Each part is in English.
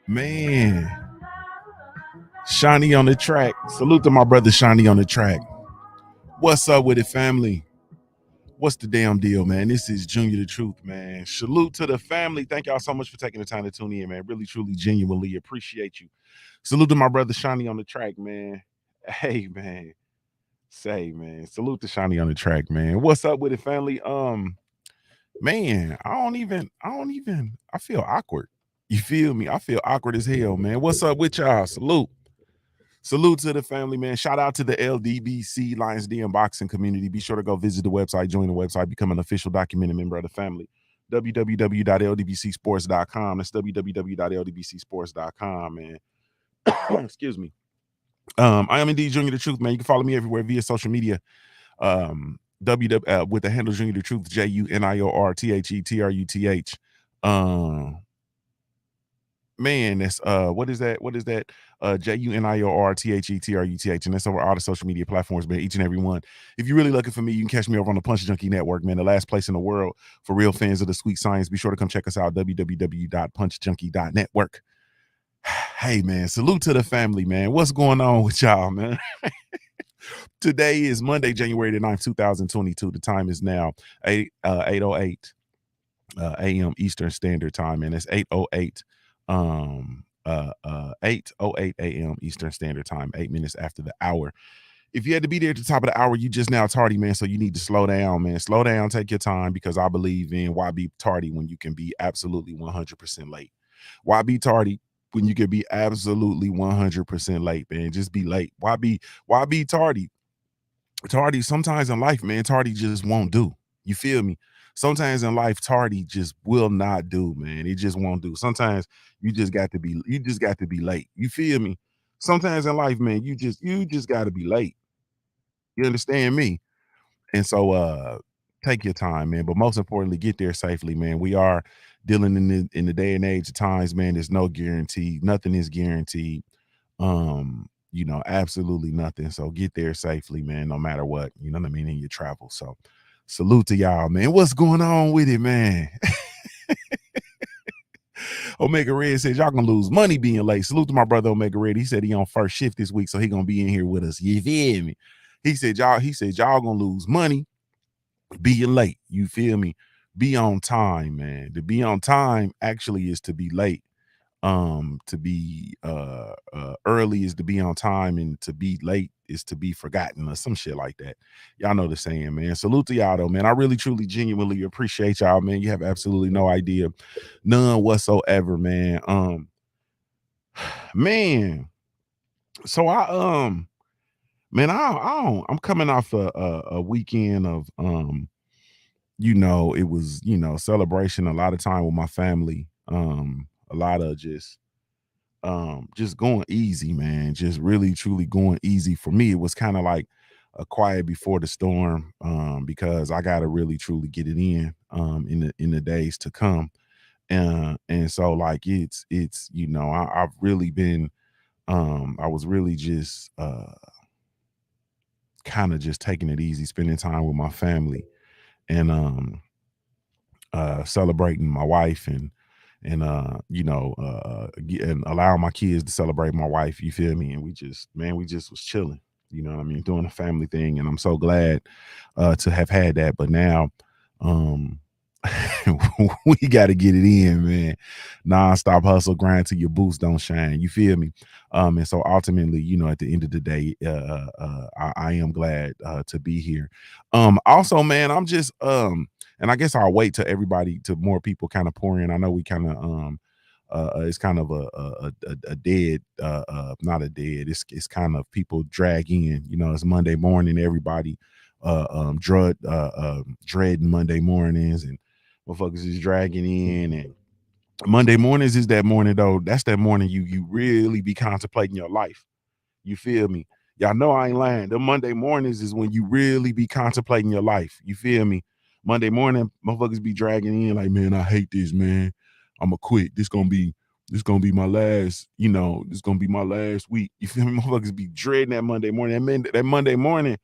Man, Shawnee on the track. Salute to my brother Shawnee on the track. What's up with it, family? What's the damn deal, man? This is Junior the Truth, man. Salute to the family. Thank y'all so much for taking the time to tune in, man. Really, truly, genuinely appreciate you. Salute to my brother Shawnee on the track, man. Hey, man. Say, man. Salute to Shawnee on the track, man. What's up with it, family? Man, I feel awkward. You feel me? I feel awkward as hell, man. What's up with y'all? Salute. Salute to the family, man. Shout out to the LDBC Lions Den boxing community. Be sure to go visit the website, join the website, become an official documented member of the family. www.ldbcsports.com. That's www.ldbcsports.com, man. Excuse me. I am indeed Junior the Truth, man. You can follow me everywhere via social media. With the handle Junior the Truth, JUNIORTHETRUTH. Man, that's what is that? What is that? JUNIORTHETRUTH, and that's over all the social media platforms, man. Each and every one. If you're really looking for me, you can catch me over on the Punch Junkie Network, man. The last place in the world for real fans of the sweet science. Be sure to come check us out, www.punchjunkie.network. Hey, man, salute to the family, man. What's going on with y'all, man? Today is Monday, January the 9th, 2022. The time is now 8:08 a.m. Eastern Standard Time, and it's 8:08 8:08 a.m. Eastern Standard Time, 8 minutes after the hour. If you had to be there at the top of the hour, you just now tardy, man. So you need to slow down, man. Slow down, take your time, because I believe in why be tardy when you can be absolutely 100% late. Why be tardy when you can be absolutely 100% late, man? Just be late. Why be tardy? Tardy sometimes in life, man, tardy just won't do. You feel me? Sometimes in life, tardy just will not do, man. It just won't do. Sometimes you just got to be late. You feel me? Sometimes in life, man, you just got to be late. You understand me? And so take your time, man. But most importantly, get there safely, man. We are dealing in the day and age of times, man. There's no guarantee. Nothing is guaranteed. Absolutely nothing. So get there safely, man, no matter what. You know what I mean, in your travel. So salute to y'all, man. What's going on with it, man? Omega Red says y'all gonna lose money being late. Salute to my brother Omega Red. He said he on first shift this week, so he gonna be in here with us. You feel me? He said y'all gonna lose money being late. You feel me? Be on time, man. To be on time actually is to be late. To be early is to be on time, and to be late is to be forgotten, or some shit like that. Y'all know the saying, man. Salute to y'all though, man. I really truly genuinely appreciate y'all, man. You have absolutely no idea, none whatsoever, man. Man, so I'm coming off a weekend of it was, celebration, a lot of time with my family, a lot of just going easy, man. Just really truly going easy. For me, it was kind of like a quiet before the storm, because I gotta really truly get it in the days to come. And so like it's I've really been I was really just kind of just taking it easy, spending time with my family, and celebrating my wife, and allow my kids to celebrate my wife. You feel me? And we just was chilling. You know what I mean? Doing a family thing, and I'm so glad to have had that. But now, um, we got to get it in, man. Non-stop hustle, grind till your boots don't shine. You feel me? And so ultimately, at the end of the day, I am glad to be here. Also, man, I'm just and I guess I'll wait till more people kind of pour in. I know we kind of it's kind of a dead not a dead. It's kind of people drag in. It's Monday morning. Everybody dreading Monday mornings, and motherfuckers is dragging in. And Monday mornings is that morning though. That's that morning you really be contemplating your life. You feel me? Y'all know I ain't lying. The Monday mornings is when you really be contemplating your life. You feel me? Monday morning, motherfuckers be dragging in like, man, I hate this, man. I'ma quit. This gonna be my last, this gonna be my last week. You feel me? Motherfuckers be dreading that Monday morning. That Monday morning,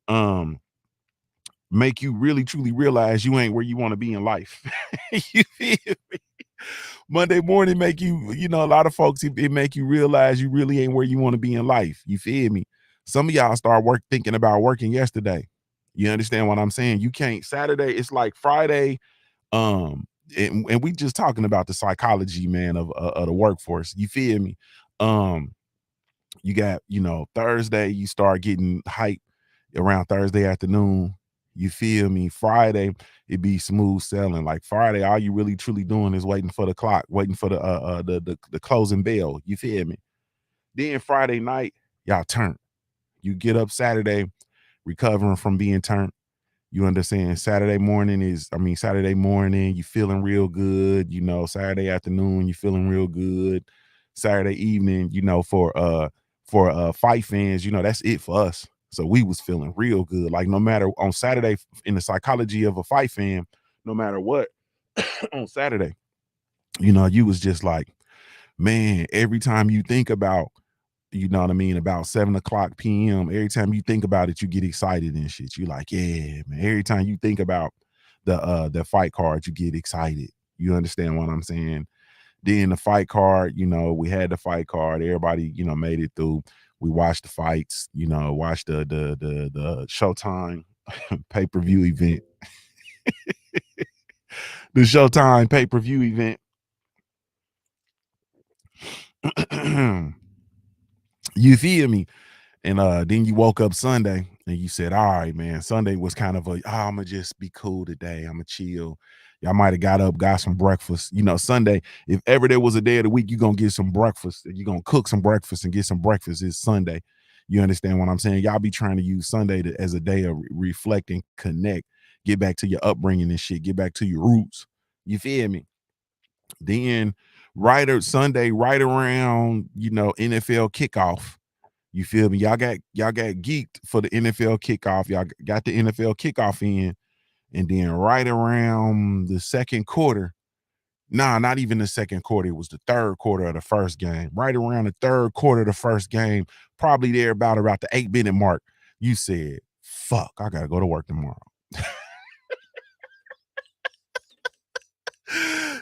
um, make you really truly realize you ain't where you want to be in life. You feel me? Monday morning make you, a lot of folks, it make you realize you really ain't where you want to be in life. You feel me? Some of y'all start thinking about working yesterday. You understand what I'm saying? You can't Saturday, it's like Friday. Um, and we just talking about the psychology, man, of the workforce. You feel me? Um, you got, Thursday, you start getting hype around Thursday afternoon. You feel me? Friday, it be smooth sailing. Like Friday, all you really truly doing is waiting for the clock, waiting for the closing bell. You feel me? Then Friday night, y'all turn. You get up Saturday, recovering from being turned. You understand? Saturday morning, you feeling real good. Saturday afternoon, you feeling real good. Saturday evening, for fight fans, that's it for us. So we was feeling real good. Like no matter on Saturday, in the psychology of a fight fan, no matter what, on Saturday, you was just like, man, every time you think about, about 7 o'clock PM. Every time you think about it, you get excited and shit. You like, yeah, man. Every time you think about the fight card, you get excited. You understand what I'm saying? Then the fight card, we had the fight card. Everybody, made it through. We watched the fights, watched the Showtime pay-per-view event. The Showtime pay-per-view event. You feel me? And then you woke up Sunday and you said, all right, man, Sunday was kind of I'ma just be cool today. I'ma chill. Y'all might have got up, got some breakfast. Sunday, if ever there was a day of the week, you're gonna get some breakfast. You're gonna cook some breakfast and get some breakfast. It's Sunday. You understand what I'm saying? Y'all be trying to use Sunday as a day of reflecting, connect, get back to your upbringing and shit, get back to your roots. You feel me? Then Sunday, right around, NFL kickoff. You feel me? Y'all got geeked for the NFL kickoff. Y'all got the NFL kickoff in, and then right around the second quarter, nah, not even the second quarter. It was the third quarter of the first game. Right around the third quarter of the first game, probably there about the 8-minute mark. You said, "Fuck, I gotta go to work tomorrow."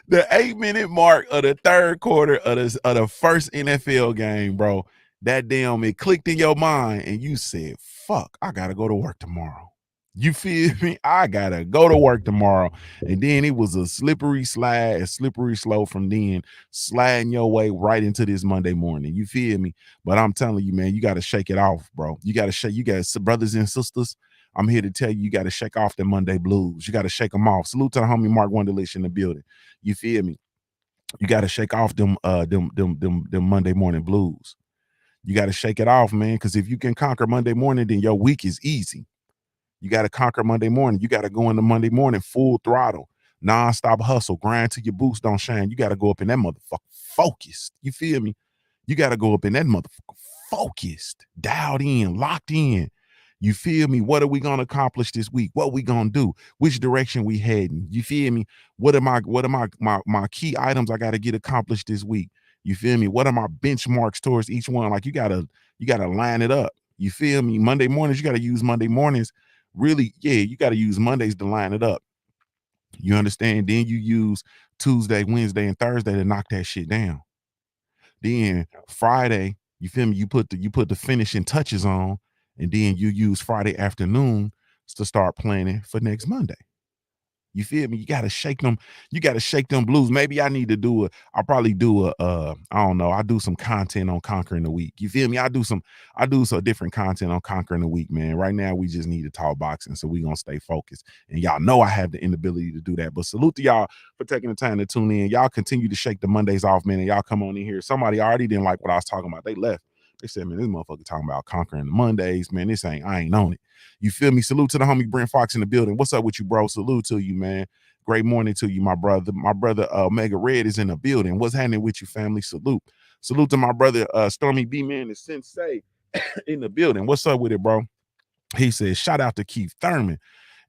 The 8-minute mark of the third quarter of the first NFL game, bro. That damn, it clicked in your mind, and you said, "Fuck, I gotta go to work tomorrow." You feel me? I gotta go to work tomorrow. And then it was a slippery slide, a slippery slope from then, sliding your way right into this Monday morning. You feel me? But I'm telling you, man, you gotta shake it off, bro. You got brothers and sisters. I'm here to tell you, you got to shake off the Monday blues. You got to shake them off. Salute to the homie Mark Wunderlich in the building. You feel me? You got to shake off them Monday morning blues. You got to shake it off, man. Because if you can conquer Monday morning, then your week is easy. You got to conquer Monday morning. You got to go into Monday morning full throttle, non-stop hustle, grind till your boots don't shine. You got to go up in that motherfucker focused. You feel me? You got to go up in that motherfucker focused, dialed in, locked in. You feel me? What are we gonna accomplish this week? What we gonna do? Which direction we heading? You feel me? What are my key items I gotta get accomplished this week? You feel me? What are my benchmarks towards each one? Like you gotta line it up. You feel me? Monday mornings, you gotta use Monday mornings. Really, yeah, you gotta use Mondays to line it up. You understand? Then you use Tuesday, Wednesday, and Thursday to knock that shit down. Then Friday, you feel me? You put the finishing touches on, and then you use Friday afternoon to start planning for next Monday. You feel me? You gotta shake them. You gotta shake them blues. Maybe I need to do a. I'll probably do a. I don't know. I do some content on conquering the week. You feel me? I do some different content on conquering the week, man. Right now, we just need to talk boxing, so we gonna stay focused. And y'all know I have the inability to do that. But salute to y'all for taking the time to tune in. Y'all continue to shake the Mondays off, man. And y'all come on in here. Somebody already didn't like what I was talking about. They left. They said, man, this motherfucker talking about conquering the Mondays, man. I ain't on it. You feel me? Salute to the homie Brent Fox in the building. What's up with you, bro? Salute to you, man. Great morning to you, my brother. My brother Mega Red is in the building. What's happening with you, family? Salute. Salute to my brother Stormy B Man and Sensei in the building. What's up with it, bro? He says, shout out to Keith Thurman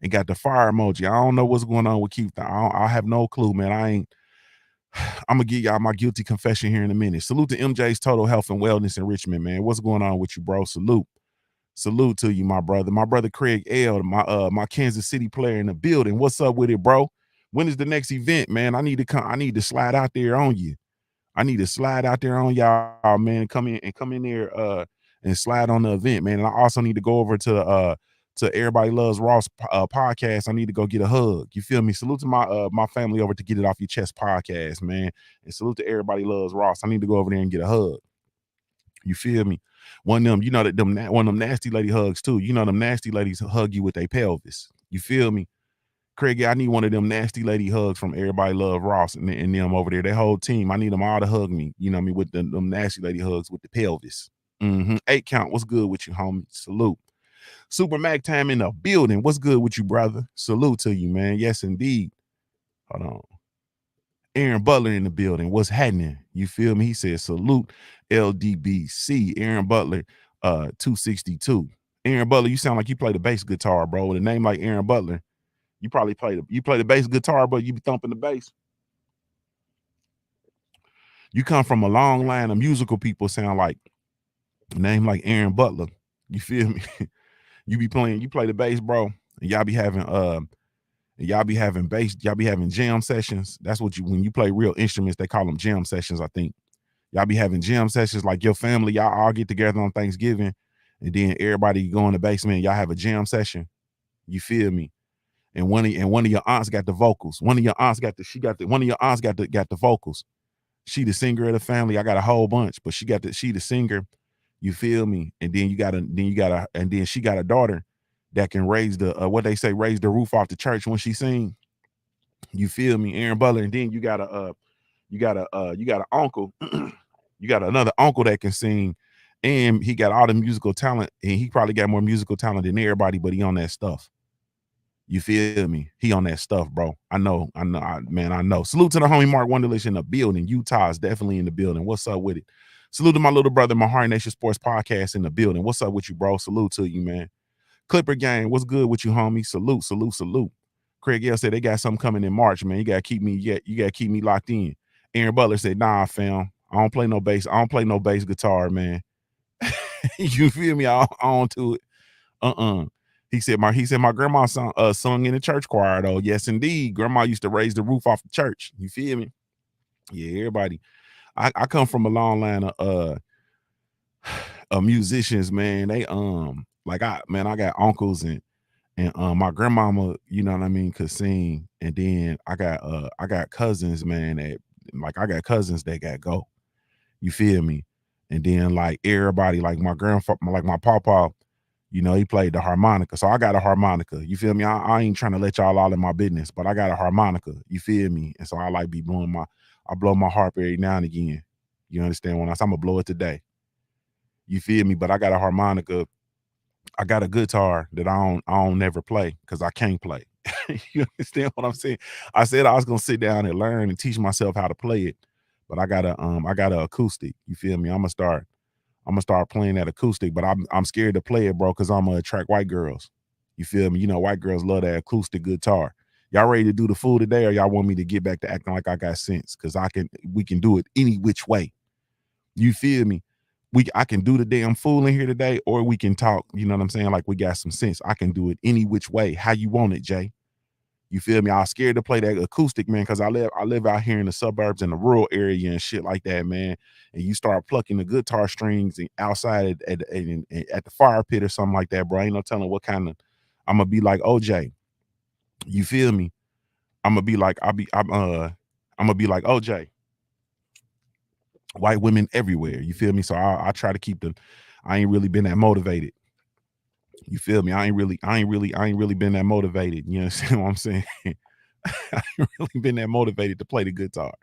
and got the fire emoji. I don't know what's going on with Keith. I have no clue, man. I'm gonna give y'all my guilty confession here in a minute. Salute to MJ's Total Health and Wellness Enrichment, man. What's going on with you, bro? Salute. Salute to you, my brother. My brother Craig L, my Kansas City player in the building. What's up with it, bro? When is the next event, man? I need to come. I need to slide out there on you. I need to slide out there on y'all, man. Come in there, and slide on the event, man. And I also need to go over to Everybody Loves Ross podcast. I need to go get a hug. You feel me? Salute to my family over to Get It Off Your Chest podcast, man. And salute to Everybody Loves Ross. I need to go over there and get a hug. You feel me? One of them, you know that one of them nasty lady hugs too. You know them nasty ladies hug you with their pelvis. You feel me? Craig, I need one of them nasty lady hugs from Everybody Love Ross and them over there. Their whole team. I need them all to hug me. You know what I mean? With them nasty lady hugs with the pelvis. 8 count. What's good with you, homie? Salute. Super Mac time in the building. What's good with you, brother? Salute to you, man. Yes, indeed. Hold on. Aaron Butler in the building. What's happening? You feel me? He said salute LDBC. Aaron Butler, 262. Aaron Butler, you sound like you play the bass guitar, bro. With a name like Aaron Butler, you probably play the bass guitar, but you be thumping the bass. You come from a long line of musical people sound like a name like Aaron Butler. You feel me? You play the bass, bro, and y'all be having bass, y'all be having jam sessions. That's what when you play real instruments, they call them jam sessions, I think. Y'all be having jam sessions like your family, y'all all get together on Thanksgiving, and then everybody go in the basement, y'all have a jam session. You feel me? And one of your aunts got the vocals. One of your aunts got the vocals. She the singer of the family. I got a whole bunch, but she the singer. You feel me? And then she got a daughter that can raise raise the roof off the church when she sing. You feel me? Aaron Butler. And then you got an uncle. You got another uncle that can sing, and he got all the musical talent, and he probably got more musical talent than everybody, but he on that stuff. You feel me? He on that stuff, bro. I know. I know. Salute to the homie Mark Wunderlich in the building. Utah is definitely in the building. What's up with it? Salute to my little brother, my Heart Nation Sports Podcast in the building. What's up with you, bro? Salute to you, man. Clipper Gang, what's good with you, homie? Salute. Craig L said they got something coming in March, man. You gotta keep me locked in. Aaron Butler said, nah, fam. I don't play no bass. I don't play no bass guitar, man. You feel me? I on to it. He said my grandma sung in the church choir though. Yes, indeed. Grandma used to raise the roof off the church. You feel me? Yeah, everybody. I come from a long line of musicians, man. They I got uncles and my grandmama, you know what I mean, could sing. And then I got cousins, man, I got cousins that got go. You feel me? And then like everybody, like my papa, you know, he played the harmonica. So I got a harmonica. You feel me? I ain't trying to let y'all all in my business, but I got a harmonica. You feel me? And so I like I blow my harp every now and again. You understand? I'm gonna blow it today. You feel me? But I got a harmonica. I got a guitar that I don't never play because I can't play. You understand what I'm saying? I said I was gonna sit down and learn and teach myself how to play it, but I got a acoustic. You feel me? I'm gonna start playing that acoustic, but I'm scared to play it, bro, because I'm gonna attract white girls. You feel me? You know, white girls love that acoustic guitar. Y'all ready to do the fool today, or y'all want me to get back to acting like I got sense? Because we can do it any which way. You feel me? I can do the damn fool in here today, or we can talk, you know what I'm saying? Like we got some sense. I can do it any which way. How you want it, Jay? You feel me? I was scared to play that acoustic, man, because I live out here in the suburbs in the rural area and shit like that, man. And you start plucking the guitar strings and outside at the fire pit or something like that, bro. Ain't no telling what kind of I'm gonna be like OJ. You feel me? I'm gonna be like OJ. White women everywhere. You feel me? So I try to keep I ain't really been that motivated. You feel me? I ain't really been that motivated. You understand what I'm saying? I ain't really been that motivated to play the guitar.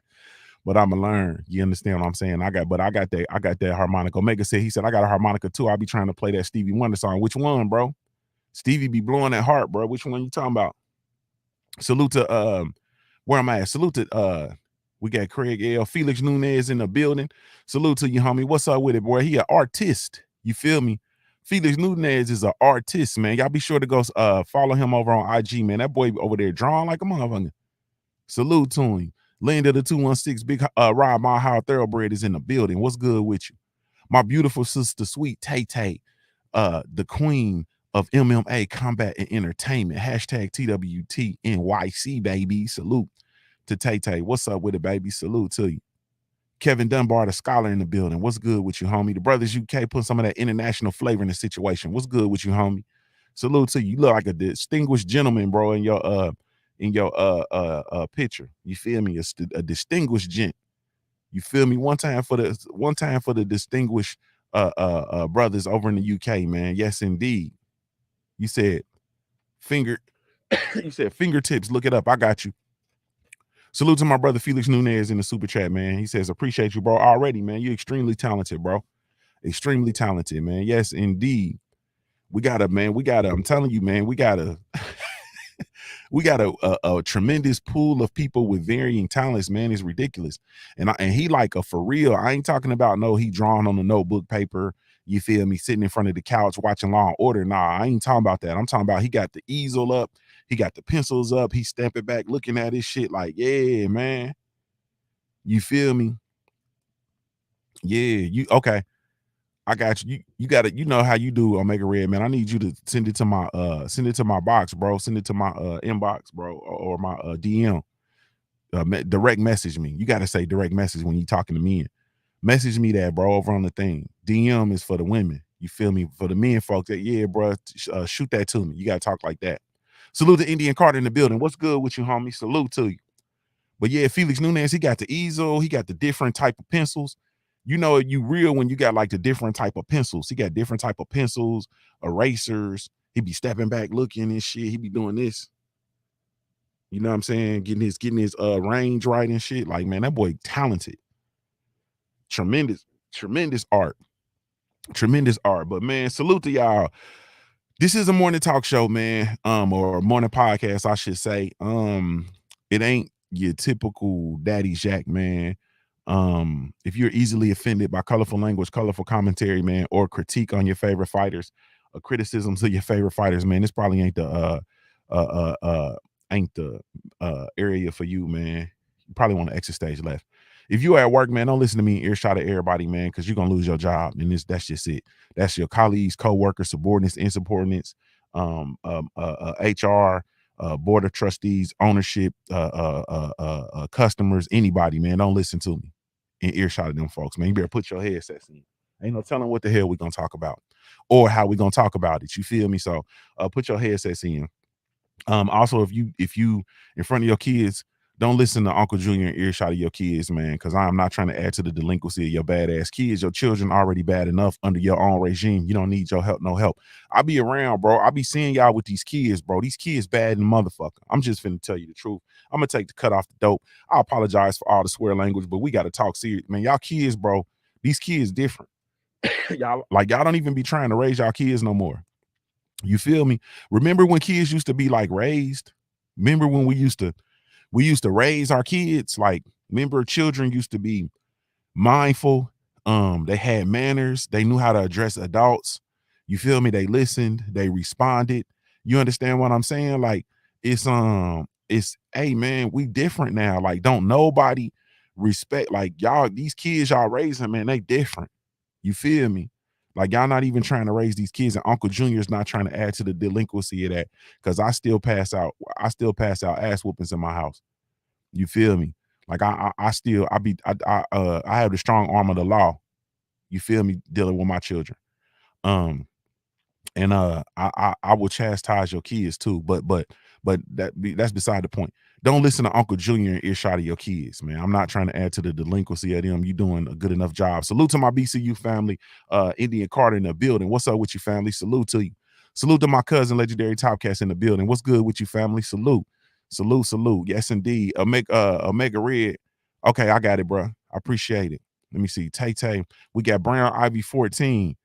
But I'ma learn. You understand what I'm saying? I got that harmonica. Omega said, he said, I got a harmonica too. I'll be trying to play that Stevie Wonder song. Which one, bro? Stevie be blowing that heart, bro. Which one you talking about? Salute to where am I at? Salute to we got Craig L. Felix Nunez in the building. Salute to you, homie. What's up with it, boy? He an artist. You feel me? Felix Nunez is an artist, man. Y'all be sure to go follow him over on IG, man. That boy over there drawing like a motherfucker. Salute to him. Land of the 216, big Rob My How Thoroughbred is in the building. What's good with you? My beautiful sister, sweet Tay Tay, the queen of MMA combat and entertainment. Hashtag TWTNYC, baby. Salute to Tay Tay. What's up with it, baby? Salute to you. Kevin Dunbar, the scholar in the building. What's good with you, homie? The Brothers UK put some of that international flavor in the situation. What's good with you, homie? Salute to you. You look like a distinguished gentleman, bro, in your picture. You feel me? A distinguished gent. You feel me? One time for the distinguished brothers over in the UK, man. Yes, indeed. You said finger, you said fingertips. Look it up. I got you. Salute to my brother Felix Nunez in the super chat, man. He says, appreciate you, bro. Already, man. You're extremely talented, bro. Extremely talented, man. Yes, indeed. I'm telling you, man, we got a tremendous pool of people with varying talents, man. It's ridiculous. And he like a for real. I ain't talking about he drawn on the notebook paper. You feel me? Sitting in front of the couch watching Law and Order. Nah, I ain't talking about that. I'm talking about he got the easel up. He got the pencils up. He stamping back, looking at his shit like, yeah, man. You feel me? Yeah, you okay. I got you. You got it. You know how you do, Omega Red, man. I need you to send it to my box, bro. Send it to my inbox, bro, or my DM. Direct message me. You got to say direct message when you talking to men. Message me that, bro, over on the thing. DM is for the women. You feel me? For the men folks, that yeah, bro, shoot that to me. You got to talk like that. Salute to Indian Carter in the building. What's good with you, homie? Salute to you. But yeah, Felix Nunez, he got the easel. He got the different type of pencils. You know, you real when you got like the different type of pencils. He got different type of pencils, erasers. He be stepping back, looking and shit. He be doing this. You know what I'm saying? Getting his range right and shit. Like, man, that boy talented. Tremendous art. Tremendous art. But man, salute to y'all. This is a morning talk show, man. Or a morning podcast, I should say. It ain't your typical Daddy Jack, man. If you're easily offended by colorful language, colorful commentary, man, or critique on your favorite fighters, or criticisms of your favorite fighters, man, this probably uh, uh, ain't the area for you, man. You probably want to exit stage left. If you at work, man, don't listen to me earshot of everybody, man, because you're gonna lose your job. And that's just it. That's your colleagues, co-workers, subordinates, insubordinates, HR, board of trustees, ownership, customers, anybody, man. Don't listen to me in earshot of them folks, man. You better put your headsets in. Ain't no telling what the hell we gonna talk about or how we gonna talk about it. You feel me? So put your headsets in. Also, if you in front of your kids, don't listen to Uncle Junior and earshot of your kids, man, because I'm not trying to add to the delinquency of your badass kids. Your children already bad enough under your own regime. You don't need your help, no help. I be around, bro. I be seeing y'all with these kids, bro. These kids bad and motherfucker. I'm just finna tell you the truth. I'm gonna take the cut off the dope. I apologize for all the swear language, but we gotta talk serious, man. Y'all kids, bro. These kids different. y'all don't even be trying to raise y'all kids no more. You feel me? Remember when kids used to be like raised? Remember when we used to raise our kids? Like, remember children used to be mindful. They had manners. They knew how to address adults. You feel me? They listened. They responded. You understand what I'm saying? Like, it's hey man, we different now. Like, don't nobody respect like y'all. These kids y'all raising, man, they different. You feel me? Like y'all not even trying to raise these kids, and Uncle Junior's not trying to add to the delinquency of that. Cause I still pass out ass whoopings in my house. You feel me? Like I still I have the strong arm of the law. You feel me? Dealing with my children. Um, and I will chastise your kids too, but that's beside the point. Don't listen to Uncle Junior and earshot of your kids, man. I'm not trying to add to the delinquency of them. You doing a good enough job. Salute to my BCU family, Indian Carter in the building. What's up with you, family? Salute to you. Salute to my cousin, legendary Topcast in the building. What's good with you, family? Salute, salute, salute. Yes, indeed. Omega Red. Okay, I got it, bro. I appreciate it. Let me see. Tay Tay. We got Brown Ivy 14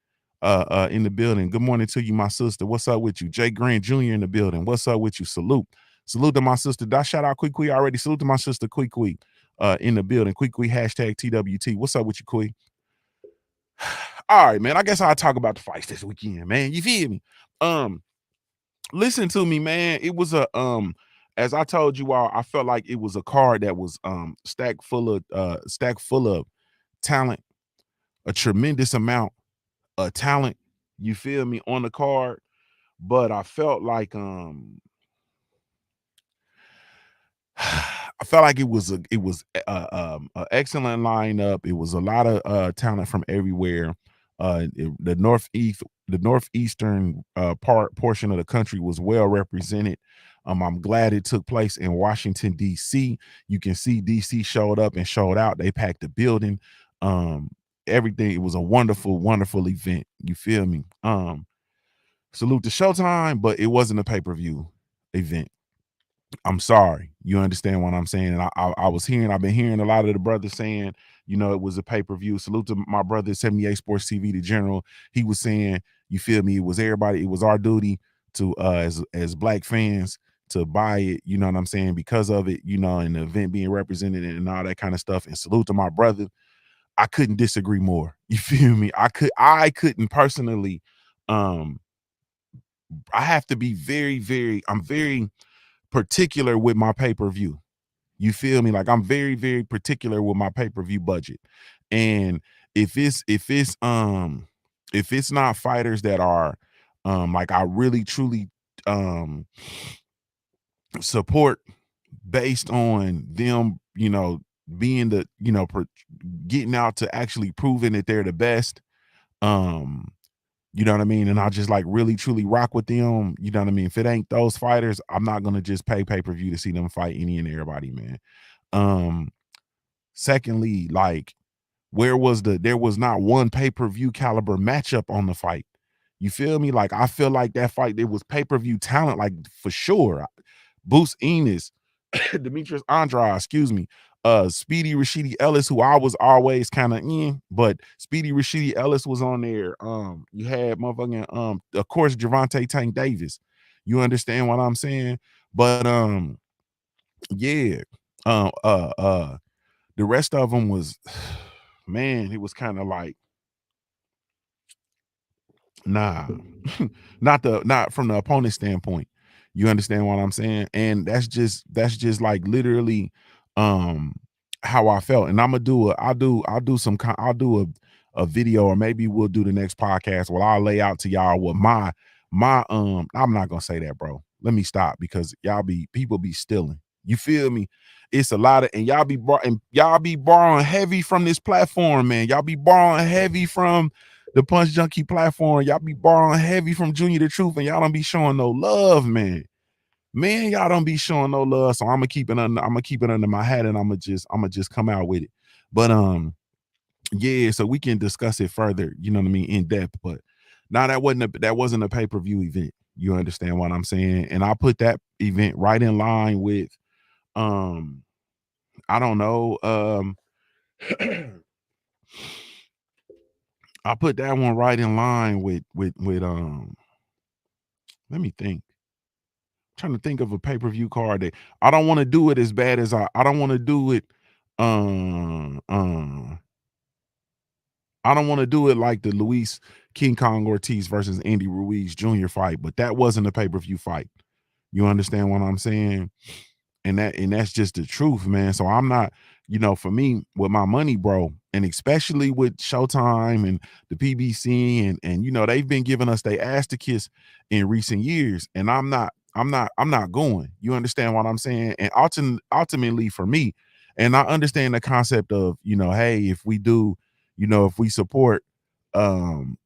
in the building. Good morning to you, my sister. What's up with you? Jay Grant Jr. in the building. What's up with you? Salute. Salute to my sister. Did I shout out Quick already? Salute to my sister Quick in the building. Quick hashtag TWT. What's up with you, Quick? All right, man. I guess I'll talk about the fights this weekend, man. You feel me? Listen to me, man. It was as I told you all, I felt like it was a card that was stacked full of talent, a tremendous amount talent, you feel me, on the card. but I felt like I felt like it was a excellent lineup. It was a lot of talent from everywhere. The northeastern portion of the country was well represented. I'm glad it took place in Washington D.C. You can see D.C. showed up and showed out. They packed the building. Um, Everything. It was a wonderful, wonderful event. You feel me? Salute to Showtime, but it wasn't a pay-per-view event. I'm sorry. You understand what I'm saying? And I've been hearing a lot of the brothers saying, it was a pay-per-view. Salute to my brother, 78 Sports TV, the general. He was saying, you feel me? It was our duty to as black fans to buy it, you know what I'm saying, because of it, and the event being represented and all that kind of stuff. And salute to my brother. I couldn't disagree more. You feel me? I couldn't personally, um, I have to be I'm very particular with my pay-per-view. You feel me? Like I'm very, very particular with my pay-per-view budget. And if it's not fighters that are like I really truly um support based on them, being getting out to actually proving that they're the best. Um you know what I mean? And I just like really truly rock with them. You know what I mean? If it ain't those fighters, I'm not gonna just pay-per-view to see them fight any and everybody, man. Um, Secondly, like there was not one pay-per-view caliber matchup on the fight. You feel me? Like I feel like that fight, there was pay-per-view talent, like for sure. Boost Enos, Demetrius Andrade, excuse me, Speedy Rashidi Ellis, who I was always kind of in, but Speedy Rashidi Ellis was on there. You had motherfucking of course Javante Tank Davis. You understand what I'm saying? But yeah, the rest of them was, man, it was kind of like, nah, not from the opponent standpoint. You understand what I'm saying? And that's just like literally um how I felt. And I'm gonna do I'll do a video, or maybe we'll do the next podcast where I'll lay out to y'all what my I'm not gonna say that, bro. Let me stop, because people be stealing. You feel me? It's a lot of, and y'all be borrowing heavy from this platform, man. Y'all be borrowing heavy from the Punch Junkie platform. Y'all be borrowing heavy from Junior the Truth, and y'all don't be showing no love, man. Man, y'all don't be showing no love. So I'm gonna keep it under my hat, and I'm gonna just come out with it. But yeah, so we can discuss it further, you know what I mean, in depth. But now that wasn't a pay-per-view event. You understand what I'm saying? And I put that event right in line with um I don't know, I put that one right in line with let me think. Trying to think of a pay-per-view card that I don't want to do it as bad as I don't want to do it um um I don't want to do it like the Luis King Kong Ortiz versus Andy Ruiz Jr. fight, but that wasn't a pay-per-view fight. You understand what I'm saying? And that's just the truth, man. So I'm not, for me with my money, bro, and especially with Showtime and the PBC, and they've been giving us their ass to kiss in recent years, and I'm not going. You understand what I'm saying? And ultimately for me, and I understand the concept of, hey, if we do, if we support um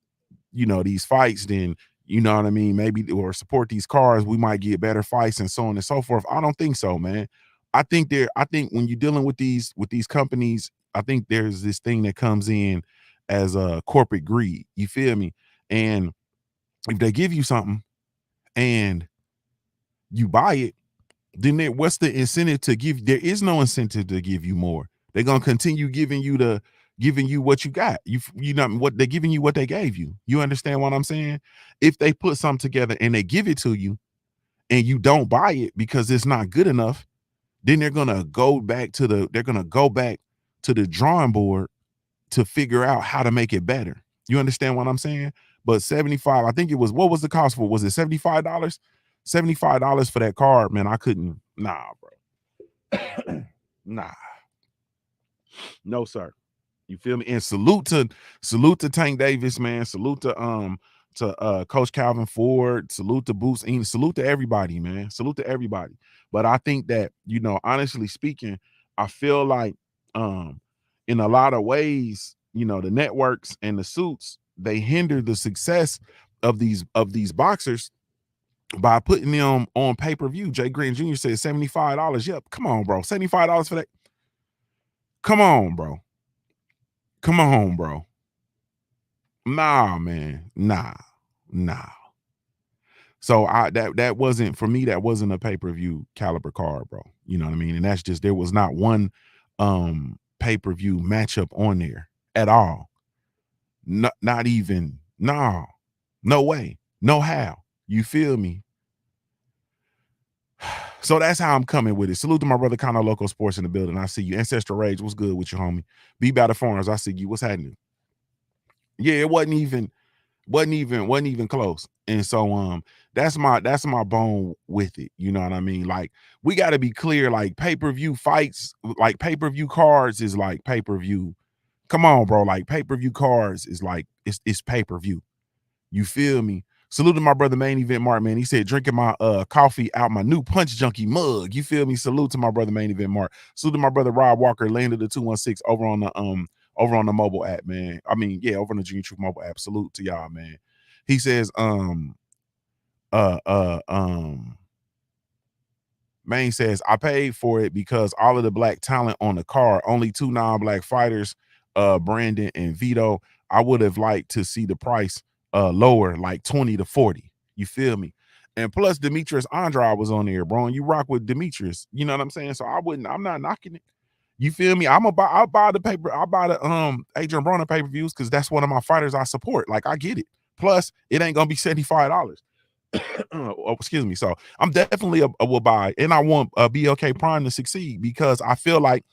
these fights, then you know what I mean, maybe, or support these cars, we might get better fights and so on and so forth. I don't think so, man. I think when you're dealing with these companies, I think there's this thing that comes in as a corporate greed. You feel me? And if they give you something and you buy it, then what's the incentive to give? There is no incentive to give you more. They're gonna continue giving you what you got. You know what they're giving you, what they gave you. You understand what I'm saying? If they put something together and they give it to you and you don't buy it because it's not good enough, then they're gonna go back to the drawing board to figure out how to make it better. You understand what I'm saying? But 75, I think it was, what was the cost for? Was it $75? $75 for that card, man. I couldn't, nah, bro. Nah, no, sir. You feel me? And salute to Tank Davis, man. Salute to to Coach Calvin Ford, salute to Boots Ennis, salute to everybody, man. Salute to everybody. But I think that, honestly speaking, I feel like in a lot of ways, the networks and the suits, they hinder the success of these boxers by putting them on pay-per-view. Jay Green Jr. said $75. Yep, come on, bro. $75 for that. Come on, bro. Come on, bro. Nah, man. Nah. So that wasn't for me, that wasn't a pay-per-view caliber card, bro. You know what I mean? And that's just, there was not one pay-per-view matchup on there at all. Not even, no way, no how. You feel me? So that's how I'm coming with it. Salute to my brother Cono Loco Sports in the building. I see you. Ancestral Rage, what's good with you, homie? Be Battle Foreigners, I see you. What's happening? Yeah, it wasn't even close. And so that's my bone with it. You know what I mean? Like, we got to be clear, like, pay-per-view fights, like pay-per-view cards is like pay-per-view. Come on, bro. Like, pay-per-view cards is like, it's pay-per-view. You feel me? Salute to my brother Main Event Mark, man. He said, drinking my coffee out my new Punch Junkie mug. You feel me? Salute to my brother Main Event Mark. Salute to my brother Rob Walker, landed the 216 over on the mobile app, man. I mean, yeah, over on the Junkie Truth mobile app. Salute to y'all, man. He says, Main says, I paid for it because all of the black talent on the card, only two non-black fighters, Brandon and Vito. I would have liked to see the price lower, like 20 to 40. You feel me? And plus Demetrius Andrade was on there, bro. And you rock with Demetrius. You know what I'm saying? So I'm not knocking it. You feel me? I'll buy the paper, I'll buy the Adrian Broner pay-per-views because that's one of my fighters I support. Like, I get it. Plus, it ain't gonna be $75. Oh, excuse me. So I'm definitely a will buy, and I want BLK Prime to succeed because I feel like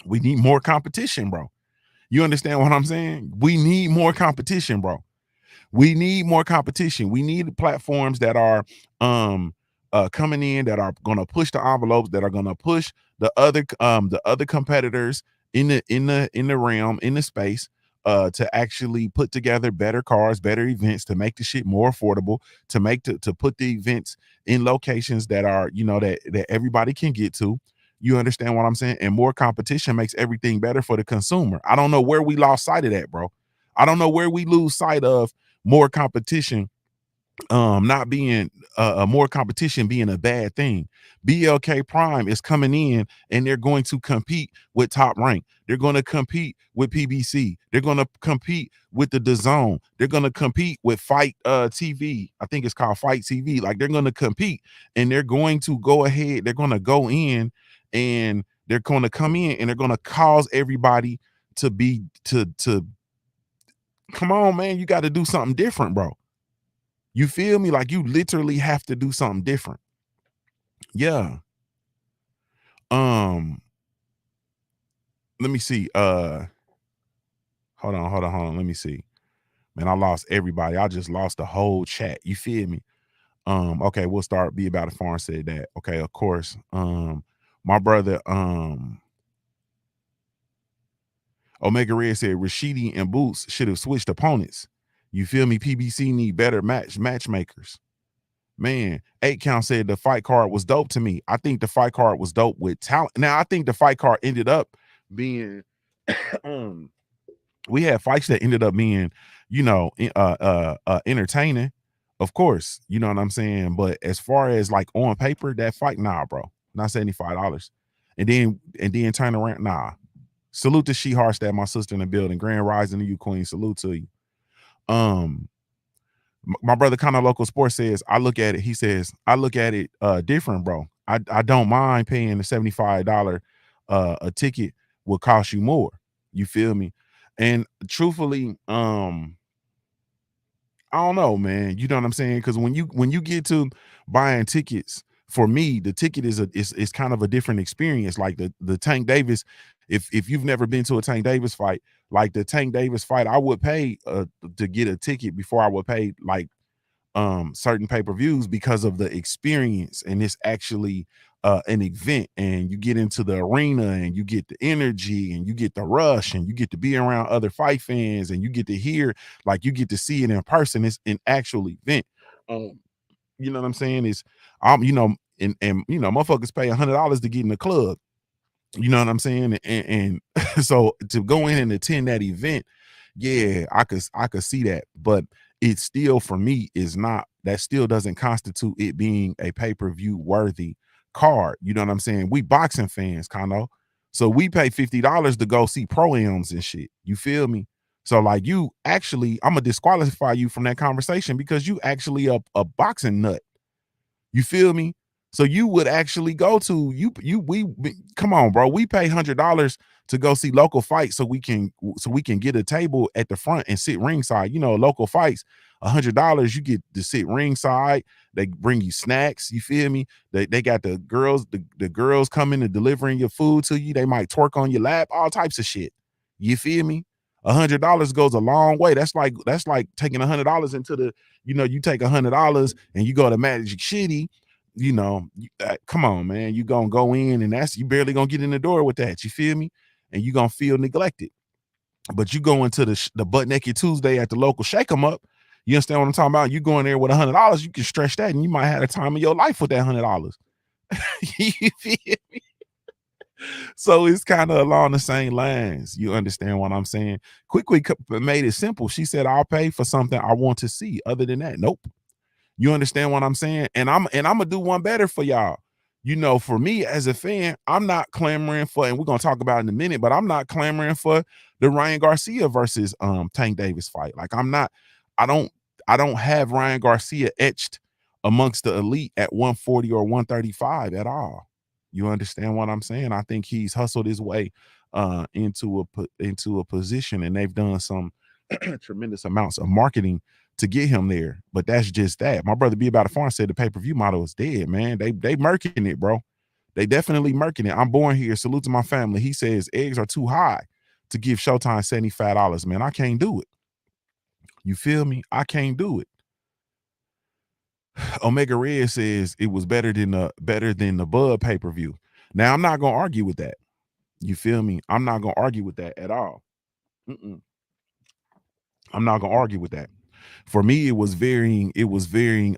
we need more competition, bro. You understand what I'm saying? We need more competition, bro. We need more competition. We need platforms that are coming in, that are going to push the envelopes, that are going to push the other competitors in the realm, in the space, to actually put together better cars, better events, to make the shit more affordable, to put the events in locations that are, that everybody can get to. You understand what I'm saying? And more competition makes everything better for the consumer. I don't know where we lost sight of that, bro. I don't know where we lose sight of more competition not being more competition being a bad thing. BLK Prime is coming in and they're going to compete with Top Rank. They're going to compete with PBC. They're going to compete with the DAZN. They're going to compete with Fight TV. I think it's called Fight TV. Like, they're going to compete, and they're going to go ahead. They're going to go in, and they're going to come in, and they're going to cause everybody to be to come on, man. You got to do something different, bro. You feel me? Like, you literally have to do something different. Yeah. Let me see. Hold on. Let me see. Man, I lost everybody. I just lost the whole chat. You feel me? Okay, we'll start. Be About a Farm said that. Okay, of course. My brother, Omega Red said Rashidi and Boots should have switched opponents. You feel me? PBC need better matchmakers. Man, 8 Count said the fight card was dope to me. I think the fight card was dope with talent. Now, I think the fight card ended up being we had fights that ended up being, entertaining, of course. You know what I'm saying? But as far as like on paper, that fight, nah, bro. Not $75. And then turn around, nah. Salute to She Harstad, my sister in the building. Grand Rising to you, Queen. Salute to you. My brother Kind of Local Sports says, I look at it, he says, I look at it different, bro. I don't mind paying the $75 a ticket will cost you more. You feel me? And truthfully, I don't know, man. You know what I'm saying? Because when you get to buying tickets, for me, the ticket is kind of a different experience. Like the Tank Davis, if you've never been to a Tank Davis fight, like the Tank Davis fight, I would pay to get a ticket before I would pay like certain pay-per-views because of the experience, and it's actually an event and you get into the arena and you get the energy and you get the rush and you get to be around other fight fans and you get to hear, like you get to see it in person. It's an actual event. You know what I'm saying? Is motherfuckers pay $100 to get in the club. You know what I'm saying? And so to go in and attend that event, yeah, I could see that, but it still for me is not, that still doesn't constitute it being a pay-per-view worthy card. You know what I'm saying? We boxing fans, kind of. So we pay $50 to go see pro-ams and shit. You feel me? So like you actually, I'm gonna disqualify you from that conversation because you actually a boxing nut. You feel me? So you would actually go to come on, bro. We pay $100 to go see local fights so we can get a table at the front and sit ringside. You know, local fights, $100 you get to sit ringside. They bring you snacks. You feel me? They got the girls coming and delivering your food to you. They might twerk on your lap, all types of shit. You feel me? $100 goes a long way. That's like taking $100 into the, you take $100 and you go to Magic City, come on, man. You gonna go in and you barely gonna get in the door with that. You feel me? And you gonna feel neglected. But you go into the butt naked Tuesday at the local shake 'em up. You understand what I'm talking about? You go in there with $100, you can stretch that, and you might have the time of your life with that $100. You feel me? So it's kind of along the same lines. You understand what I'm saying? Quick made it simple. She said, "I'll pay for something I want to see." Other than that, nope. You understand what I'm saying? And I'm gonna do one better for y'all. For me as a fan, I'm not clamoring for, and we're gonna talk about it in a minute, but I'm not clamoring for the Ryan Garcia versus Tank Davis fight. Like I don't I don't have Ryan Garcia etched amongst the elite at 140 or 135 at all. You understand what I'm saying? I think he's hustled his way into a position, and they've done some tremendous amounts of marketing to get him there. But that's just that. My brother B About a Farm said the pay-per-view model is dead, man. They murking it, bro. They definitely murking it. I'm born here. Salute to my family. He says eggs are too high to give Showtime $75. Man, I can't do it. You feel me? I can't do it. Omega Red says it was better than the Bud pay-per-view. Now I'm not gonna argue with that. You feel me? I'm not gonna argue with that at all. Mm-mm. I'm not gonna argue with that. For me, it was varying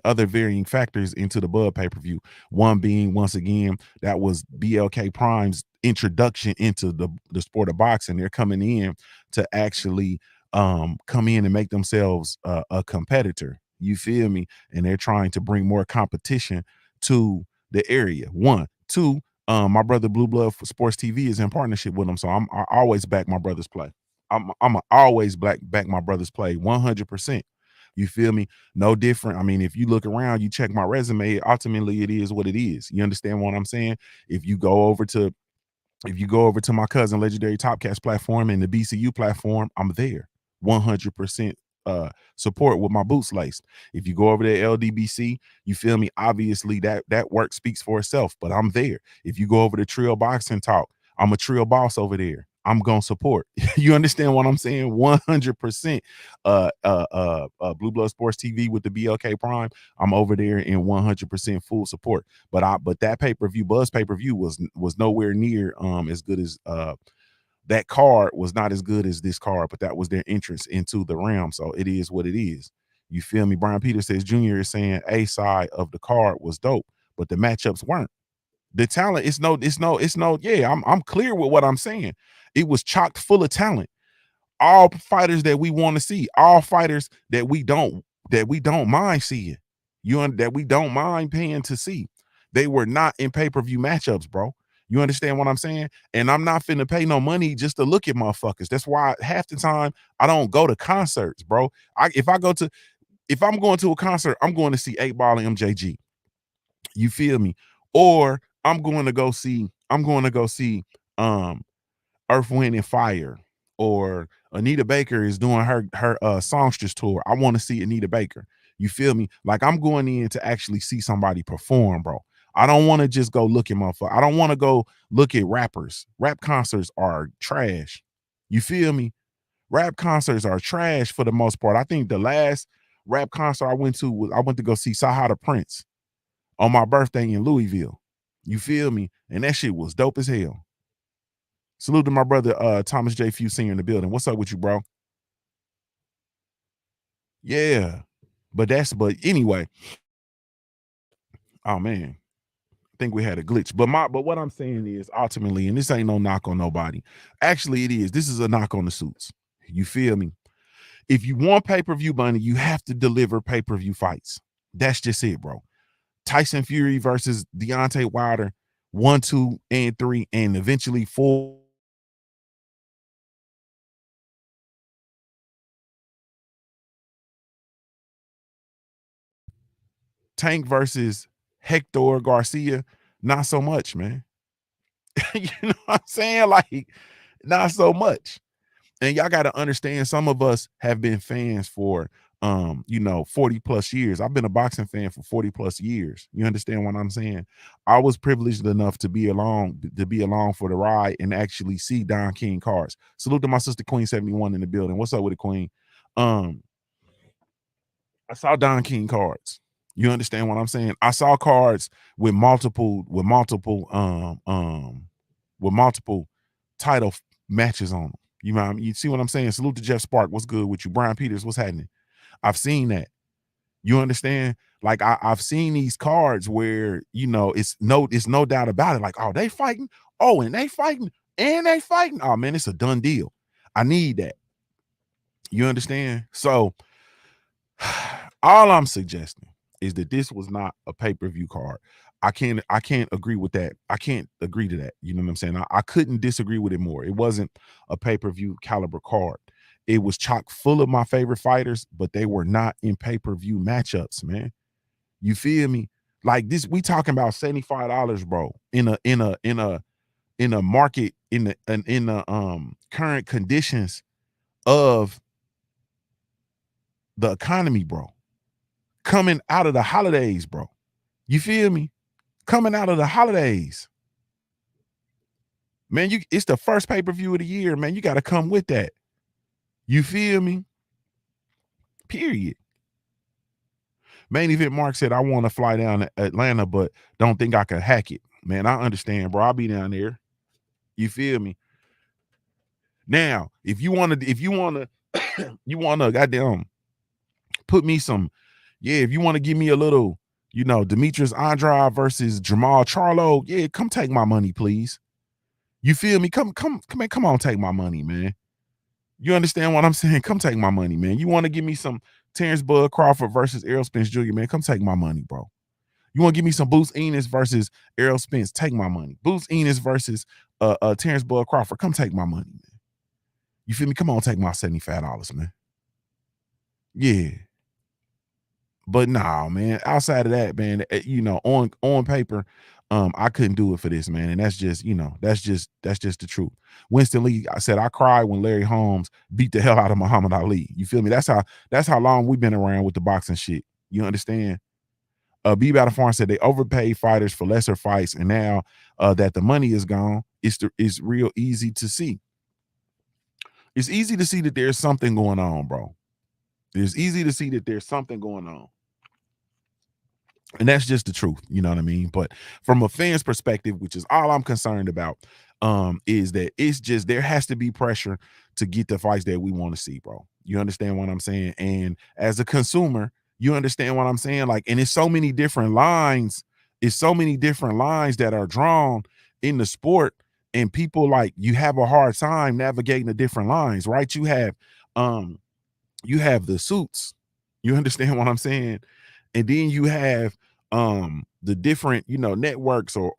other varying factors into the Bud pay-per-view. One being, once again, that was BLK Prime's introduction into the sport of boxing. They're coming in to actually come in and make themselves a competitor. You feel me? And they're trying to bring more competition to the area. One, two. My brother Blue Blood for Sports TV is in partnership with them, so I always back my brother's play. I'm always back my brother's play 100%. You feel me? No different. I mean, if you look around, you check my resume, ultimately it is what it is. You understand what I'm saying? If you go over to my cousin Legendary Topcast platform and the BCU platform, I'm there 100% support with my boots laced. If you go over to LDBC, you feel me? Obviously that work speaks for itself, but I'm there. If you go over to Trill Boxing Talk, I'm a Trill boss over there. I'm gonna support. You understand what I'm saying? 100%. Blue Blood Sports TV with the BLK Prime. I'm over there in 100% full support. But that pay-per-view, Buzz pay-per-view was nowhere near as good as that card was not as good as this card, but that was their entrance into the realm. So it is what it is. You feel me? Brian Peters says Junior is saying a side of the card was dope, but the matchups weren't. The talent, yeah, I'm clear with what I'm saying. It was chocked full of talent. All fighters that we want to see, all fighters that we don't mind seeing. That we don't mind paying to see. They were not in pay-per-view matchups, bro. You understand what I'm saying? And I'm not finna pay no money just to look at motherfuckers. That's why half the time I don't go to concerts, bro. If I'm going to a concert, I'm going to see 8 Ball and MJG. You feel me? Or I'm going to go see um Earth, Wind, and Fire, or Anita Baker is doing her songstress tour. I want to see Anita Baker. You feel me? Like I'm going in to actually see somebody perform, bro. I don't want to just go look at motherfucker. I don't want to go look at rappers. Rap concerts are trash. You feel me? Rap concerts are trash for the most part. I think the last rap concert I went to go see Sahara Prince on my birthday in Louisville. You feel me? And that shit was dope as hell. Salute to my brother Thomas J. Few Sr. in the building. What's up with you, bro? Yeah. But anyway, oh man, I think we had a glitch. But what I'm saying is ultimately, and this ain't no knock on nobody. Actually, it is. This is a knock on the suits. You feel me? If you want pay-per-view money, you have to deliver pay-per-view fights. That's just it, bro. Tyson Fury versus Deontay Wilder, 1, 2, and 3, and eventually 4. Tank versus Hector Garcia, not so much, man. You know what I'm saying? Like, not so much. And y'all got to understand, some of us have been fans for 40 plus years. I've been a boxing fan for 40 plus years. You understand what I'm saying? I was privileged enough to be along for the ride and actually see Don King cards. Salute to my sister Queen 71 in the building. What's up with the Queen? Um, I saw Don King cards. You understand what I'm saying? I saw cards with multiple title matches on them. You know what I mean? You see what I'm saying? Salute to Jeff Spark. What's good with you? Brian Peters, what's happening? I've seen that. You understand? Like I've seen these cards where it's no doubt about it. Like, oh, they fighting. Oh, and they fighting. And they fighting. Oh man, it's a done deal. I need that. You understand? So all I'm suggesting is that this was not a pay-per-view card. I can't agree with that. I can't agree to that. You know what I'm saying? I couldn't disagree with it more. It wasn't a pay-per-view caliber card. It was chock full of my favorite fighters, but they were not in pay-per-view matchups, man. You feel me? Like this, we talking about $75, bro, in a market in the current conditions of the economy, bro. Coming out of the holidays, bro. You feel me? Coming out of the holidays. Man, it's the first pay-per-view of the year, man. You got to come with that. You feel me? Period. Main Event Mark said, I want to fly down to Atlanta, but don't think I can hack it. Man, I understand, bro. I'll be down there. You feel me? Now, if you wanna you wanna goddamn put me some, yeah, if you want to give me a little, Demetrius Andrade versus Jamal Charlo, yeah, come take my money, please. You feel me? Come on, take my money, man. You understand what I'm saying? Come take my money, man. You want to give me some Terrence Bud Crawford versus Errol Spence Jr., man? Come take my money, bro. You want to give me some Boots Enos versus Errol Spence? Take my money. Boots Enos versus Terrence Bud Crawford? Come take my money, man. You feel me? Come on, take my $75, man. Yeah. But nah, man. Outside of that, man, on paper, I couldn't do it for this, man. And that's just the truth. Winston Lee, I said I cried when Larry Holmes beat the hell out of Muhammad Ali. You feel me? That's how long we've been around with the boxing shit. You understand? B Battle Farm said they overpaid fighters for lesser fights, and now that the money is gone, it's real easy to see. It's easy to see that there's something going on, bro. It's easy to see that there's something going on. And that's just the truth, you know what I mean? But from a fan's perspective, which is all I'm concerned about, is that it's just there has to be pressure to get the fights that we want to see, bro. You understand what I'm saying? And as a consumer, you understand what I'm saying? Like, and it's so many different lines, that are drawn in the sport, and people, like, you have a hard time navigating the different lines, right? Um you have the suits. You understand what I'm saying? And then you have the different, networks or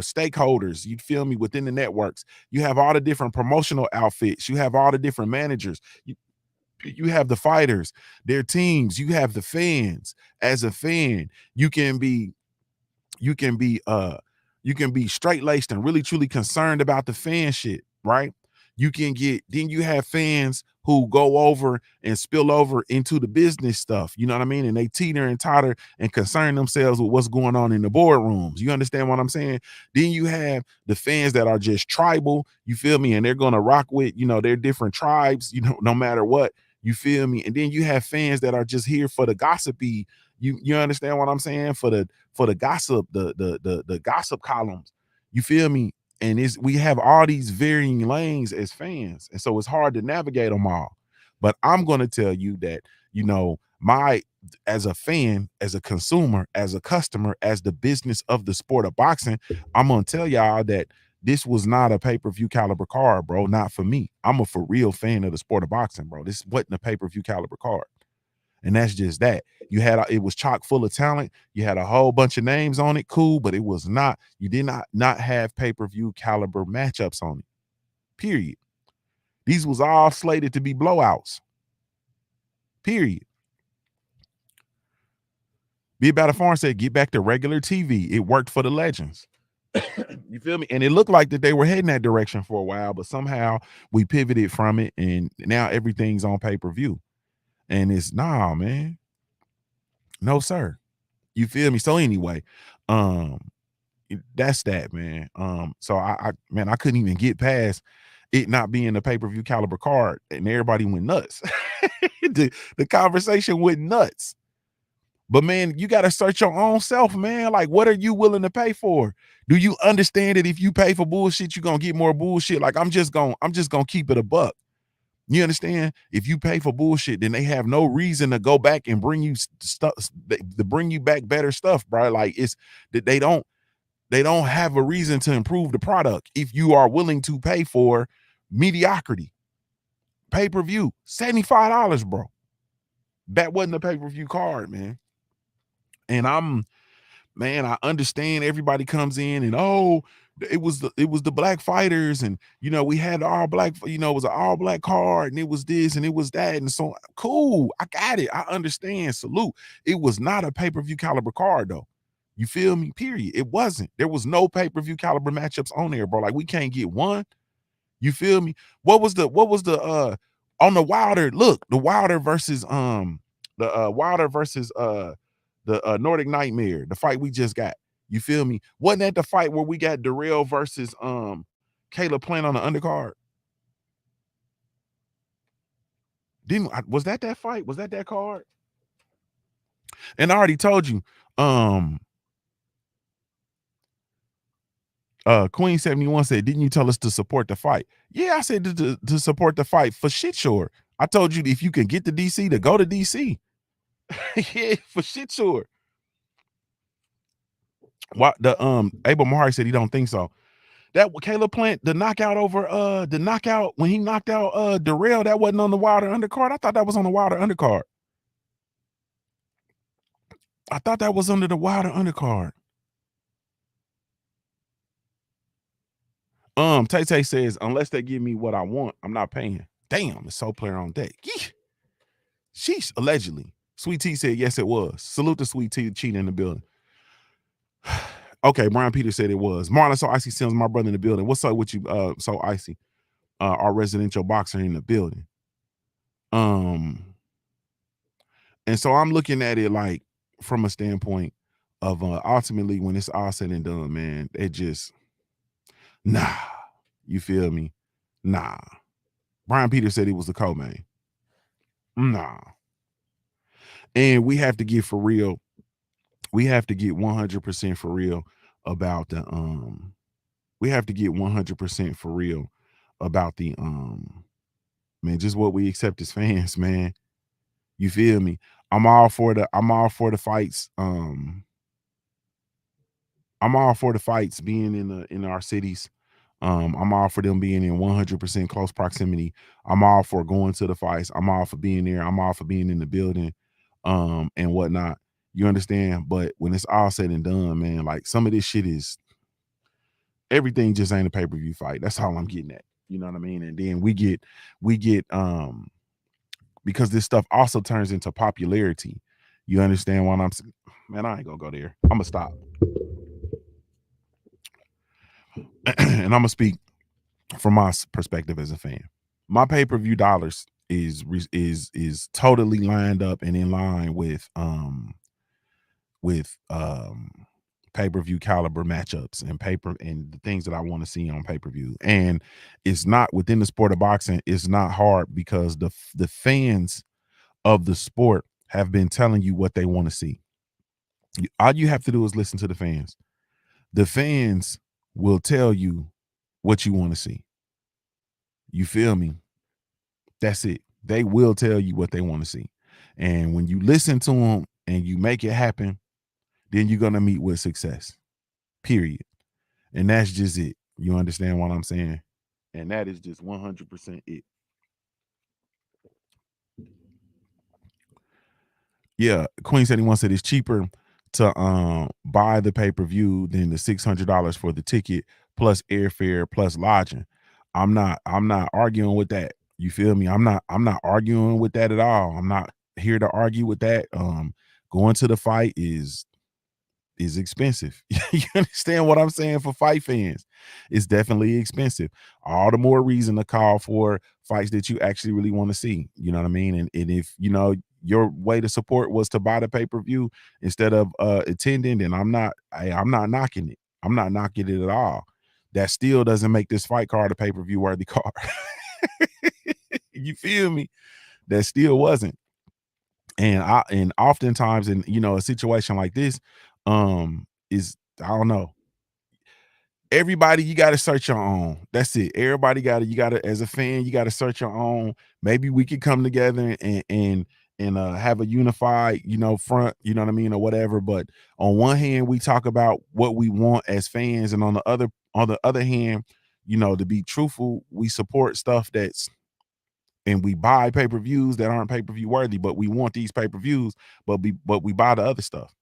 stakeholders, you feel me, within the networks. You have all the different promotional outfits, you have all the different managers, you have the fighters, their teams, you have the fans. As a fan, you can be you can be straight-laced and really truly concerned about the fan shit, right? Then you have fans who go over and spill over into the business stuff, you know what I mean? And they teeter and totter and concern themselves with what's going on in the boardrooms. You understand what I'm saying? Then you have the fans that are just tribal, you feel me? And they're gonna rock with, their different tribes, no matter what. You feel me? And then you have fans that are just here for the gossipy. You understand what I'm saying? For the gossip, the gossip columns. You feel me? And we have all these varying lanes as fans, and so it's hard to navigate them all. But I'm going to tell you that, my as a fan, as a consumer, as a customer, as the business of the sport of boxing, I'm gonna tell y'all that this was not a pay-per-view caliber card, bro. Not for me. I'm a for real fan of the sport of boxing, bro. This wasn't a pay-per-view caliber card. And that's just that. It was chock full of talent. You had a whole bunch of names on it, cool, but it was not, you did not have pay-per-view caliber matchups on it. Period. These was all slated to be blowouts. Period. Be About a Farm said, get back to regular TV. It worked for the legends. You feel me? And it looked like that they were heading that direction for a while, but somehow we pivoted from it, and now everything's on pay-per-view. And it's man. No, sir. You feel me? So anyway, that's that, man. So I couldn't even get past it not being a pay-per-view caliber card, and everybody went nuts. the conversation went nuts. But man, you got to search your own self, man. Like, what are you willing to pay for? Do you understand that if you pay for bullshit, you're gonna get more bullshit? Like, I'm just gonna keep it a buck. You understand? If you pay for bullshit, then they have no reason to go back and bring you stuff to bring you back better stuff, bro. Like, it's that they don't have a reason to improve the product if you are willing to pay for mediocrity. Pay-per-view, $75, bro. That wasn't a pay-per-view card, man. And I understand everybody comes in and it was the black fighters, and we had all black, it was an all black card, and it was this and it was that, and so cool. I got it. I understand. Salute. It was not a pay-per-view caliber card though. You feel me? Period. It wasn't. There was no pay-per-view caliber matchups on there, bro. Like, we can't get one. You feel me? What was the on the Wilder? Look, the Wilder versus the Nordic Nightmare, the fight we just got. You feel me? Wasn't that the fight where we got Darrell versus Caleb Plant on the undercard? Was that fight? Was that card? And I already told you, Queen 71 said, didn't you tell us to support the fight? Yeah, I said to support the fight for shit sure. I told you if you can get to DC, to go to DC. Yeah, for shit sure. What the Abel Mahari said he don't think so. That Caleb Plant, the knockout when he knocked out Darrell, that wasn't on the Wilder undercard. I thought that was on the Wilder undercard. I thought that was under the Wilder undercard. Tay says, unless they give me what I want, I'm not paying. Damn, it's so player on deck. Yeesh. Sheesh, allegedly. Sweet T said, yes, it was. Salute to Sweet T, cheating in the building. Okay, Brian Peter said it was. Marlon So Icy Sims, my brother in the building. What's up with you, So Icy? Our residential boxer in the building. And so I'm looking at it like from a standpoint of ultimately, when it's all said and done, man, it just you feel me? Nah. Brian Peter said he was the co-main. Nah. And we have to get for real. We have to get 100% for real about the we have to get 100% for real about the man, just what we accept as fans, man. You feel me? I'm all for the fights. I'm all for the fights being in our cities. I'm all for them being in 100% close proximity. I'm all for going to the fights. I'm all for being there. I'm all for being in the building, and whatnot. You understand? But when it's all said and done, man, like, some of this shit is, everything just ain't a pay-per-view fight. That's all I'm getting at. You know what I mean? And then we get because this stuff also turns into popularity. You understand what I'm saying? Man, I ain't gonna go there. I'm gonna stop. And I'm gonna speak from my perspective as a fan. My pay-per-view dollars is totally lined up and in line with pay-per-view caliber matchups and the things that I want to see on pay-per-view. And it's not within the sport of boxing, it's not hard because the fans of the sport have been telling you what they want to see. All you have to do is listen to the fans. The fans will tell you what you want to see. You feel me? That's it. They will tell you what they want to see. And when you listen to them and you make it happen, then you're going to meet with success. Period. And that's just it. You understand what I'm saying? And that is just 100% it. Yeah, Queen 71 said it's cheaper to buy the pay-per-view than the $600 for the ticket plus airfare plus lodging. I'm not arguing with that. You feel me? I'm not arguing with that at all. I'm not here to argue with that. Going to the fight is expensive. You understand what I'm saying? For fight fans, it's definitely expensive. All the more reason to call for fights that you actually really want to see. You know what I mean? And if your way to support was to buy the pay-per-view instead of attending, then I'm not knocking it. I'm not knocking it at all. That still doesn't make this fight card a pay-per-view worthy card. You feel me? That still wasn't. And oftentimes in a situation like this, is I don't know. Everybody, you got to search your own. That's it. Everybody you got to as a fan, you got to search your own. Maybe we could come together and have a unified, front, you know what I mean, or whatever. But on one hand, we talk about what we want as fans, and on the other hand, to be truthful, we support stuff and we buy pay-per-views that aren't pay-per-view worthy, but we want these pay-per-views, but we buy the other stuff.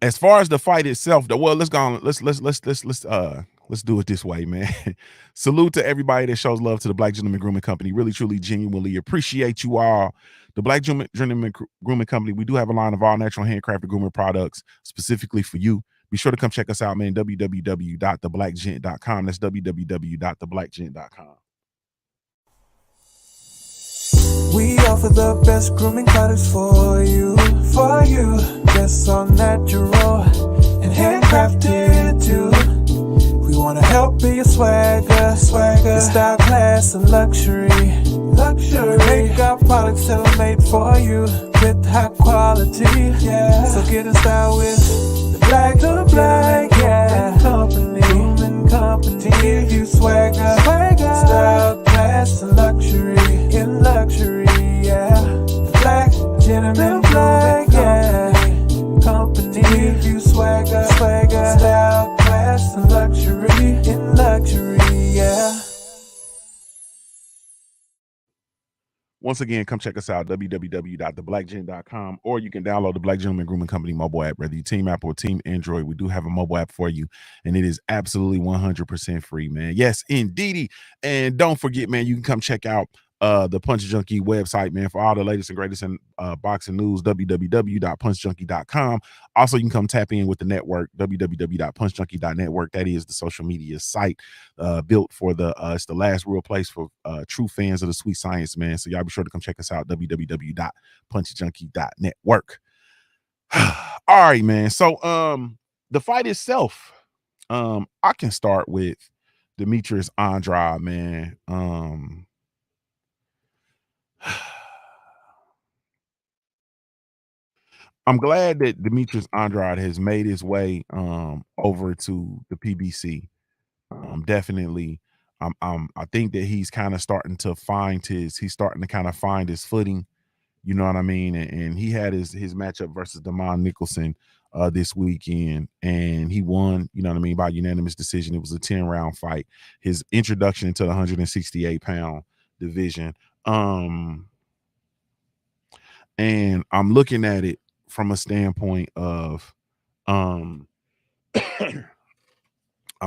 As far as the fight itself, though, well, let's go on. Let's do it this way, man. Salute to everybody that shows love to the Black Gentleman Grooming Company. Really, truly, genuinely appreciate you all. The Black Gentleman Grooming Company, we do have a line of all natural handcrafted grooming products specifically for you. Be sure to come check us out, man. www.theblackgent.com. That's www.theblackgent.com. We offer the best grooming products for you. Yes, all natural and handcrafted too. We wanna help be your swagger, your style, class, and luxury. Make our products tailor-made for you with high quality. Yeah. So get in style with the Black Grooming Company. To give you swagger, style, class, and luxury. In luxury, yeah. The Black Gentleman Company. To give you swagger, style, class, and luxury. In luxury, yeah. Once again, come check us out, www.theblackgent.com, or you can download the Black Gentleman Grooming Company mobile app, whether you Team Apple or Team Android. We do have a mobile app for you, and it is absolutely 100% free, man. Yes, indeedy. And don't forget, man, you can come check out the Punch Junkie website, man, for all the latest and greatest in boxing news, www.punchjunkie.com. Also, you can come tap in with the network, www.punchjunkie.network. That is the social media site built for it's the last real place for true fans of the sweet science, man. So y'all be sure to come check us out, www.punchjunkie.network. All right, man. So the fight itself, I can start with Demetrius Andrade, man. I'm glad that Demetrius Andrade has made his way over to the PBC. Definitely. I think that he's kind of starting to kind of find his footing. You know what I mean? And he had his matchup versus Damon Nicholson this weekend, and he won, you know what I mean, by unanimous decision. It was a 10-round fight. His introduction into the 168-pound division. And I'm looking at it from a standpoint of I'm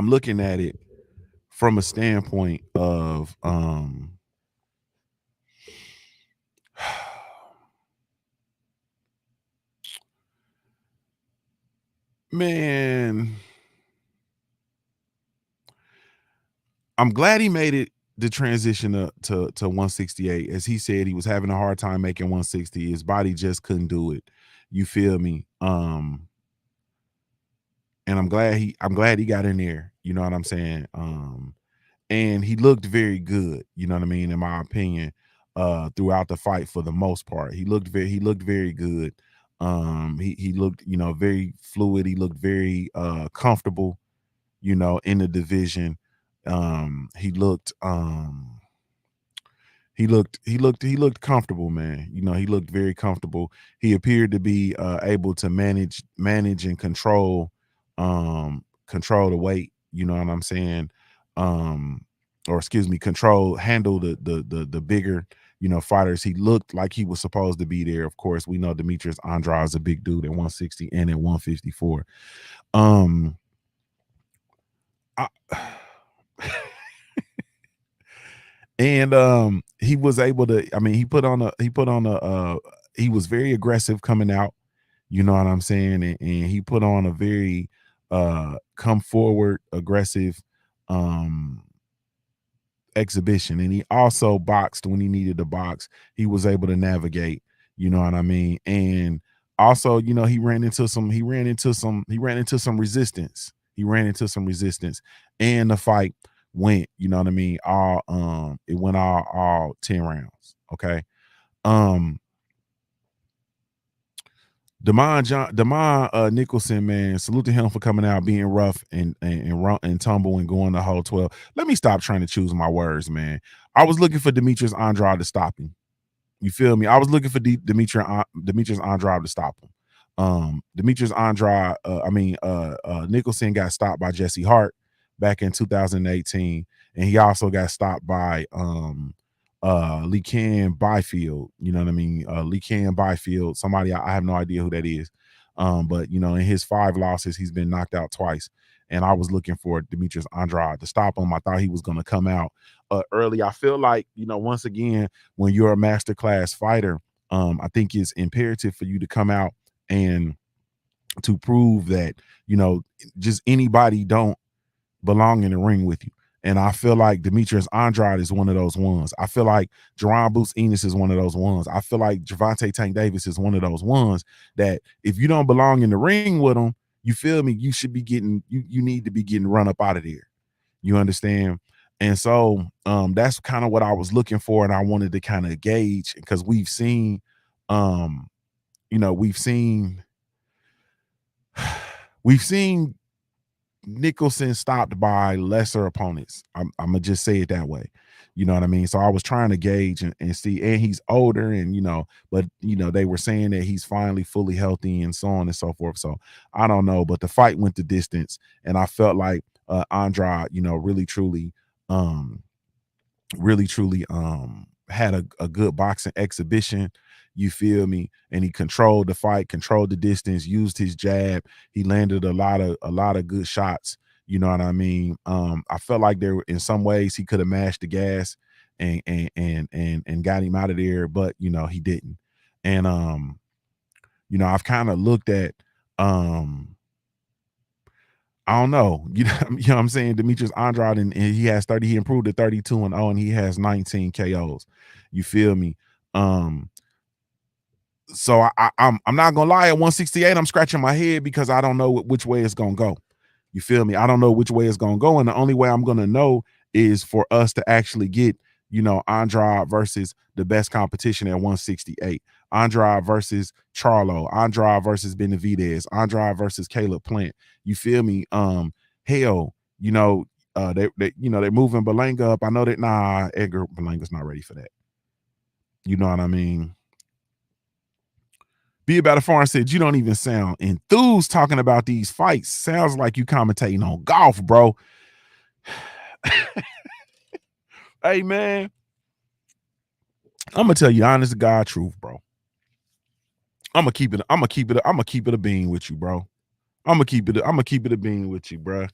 looking at it from a standpoint of man, I'm glad he made it the transition to 168. As he said, he was having a hard time making 160. His body just couldn't do it. You feel me? And I'm glad he got in there. You know what I'm saying? And he looked very good, you know what I mean, in my opinion, throughout the fight for the most part. He looked very good. He looked, you know, very fluid. He looked very comfortable, you know, in the division. He looked he looked comfortable, man. You know, he looked very comfortable. He appeared to be able to manage and control the weight, you know what I'm saying? um or excuse me, handle the bigger, you know, fighters. He looked like he was supposed to be there. Of course, we know Demetrius Andrade is a big dude at 160 and at 154. um I, and he was able to, I mean, he was very aggressive coming out, you know what I'm saying, and he put on a very come forward aggressive um exhibition. And he also boxed when he needed to box. He was able to navigate, you know what I mean? And also, you know, he ran into some resistance. And the fight went, you know what I mean, all it went all 10 rounds. Okay. Um Demond Nicholson, man, salute to him for coming out, being rough and tumble and going the whole 12. Let me stop trying to choose my words, man. I was looking for Demetrius Andrade to stop him. You feel me? I was looking for Demetrius Andrade to stop him. Demetrius Andrade, Nicholson got stopped by Jesse Hart back in 2018, and he also got stopped by Lee Can Byfield. You know what I mean? Lee Can Byfield, somebody I have no idea who that is. But you know, in his 5 losses, he's been knocked out twice. And I was looking for Demetrius Andrade to stop him. I thought he was going to come out early. I feel like, you know, once again, when you're a masterclass fighter, I think it's imperative for you to come out and to prove that, you know, just anybody don't belong in the ring with you. And I feel like Demetrius Andrade is one of those ones. I feel like Jerron Boots Enos is one of those ones. I feel like Gervonta Tank Davis is one of those ones that if you don't belong in the ring with them, you feel me, you should be getting, you need to be getting run up out of there. You understand? And so that's kind of what I was looking for. And I wanted to kind of gauge, because we've seen, you know, we've seen Nicholson stopped by lesser opponents. I'm gonna just say it that way. You know what I mean? So I was trying to gauge and see, and he's older, and you know, but you know, they were saying that he's finally fully healthy and so on and so forth. So I don't know, but the fight went the distance, and I felt like Andrade, you know, um really truly had a good boxing exhibition. You feel me? And he controlled the fight, controlled the distance, used his jab. He landed a lot of good shots. You know what I mean? I felt like there were, in some ways, he could have mashed the gas and got him out of there, but you know, he didn't. And you know, I've kind of looked at I don't know. You know what I'm saying? Demetrius Andrade, and he has 30, he improved to 32-0, and he has 19 KOs. You feel me? Um, so I'm not gonna lie, at 168, I'm scratching my head because I don't know which way it's gonna go. You feel me? I don't know which way it's gonna go. And the only way I'm gonna know is for us to actually get, you know, Andrade versus the best competition at 168. Andrade versus Charlo, Andrade versus Benavidez, Andrade versus Caleb Plant. You feel me? Hell, you know, they you know, they're moving Berlanga up. I know that Edgar Berlanga's not ready for that. You know what I mean? Be About a Foreign said, you don't even sound enthused talking about these fights. Sounds like you commentating on golf, bro. Hey, man, I'm gonna tell you honest to God truth, bro. I'm gonna keep it a bean with you, bro. I'm gonna keep it a bean with you, bro.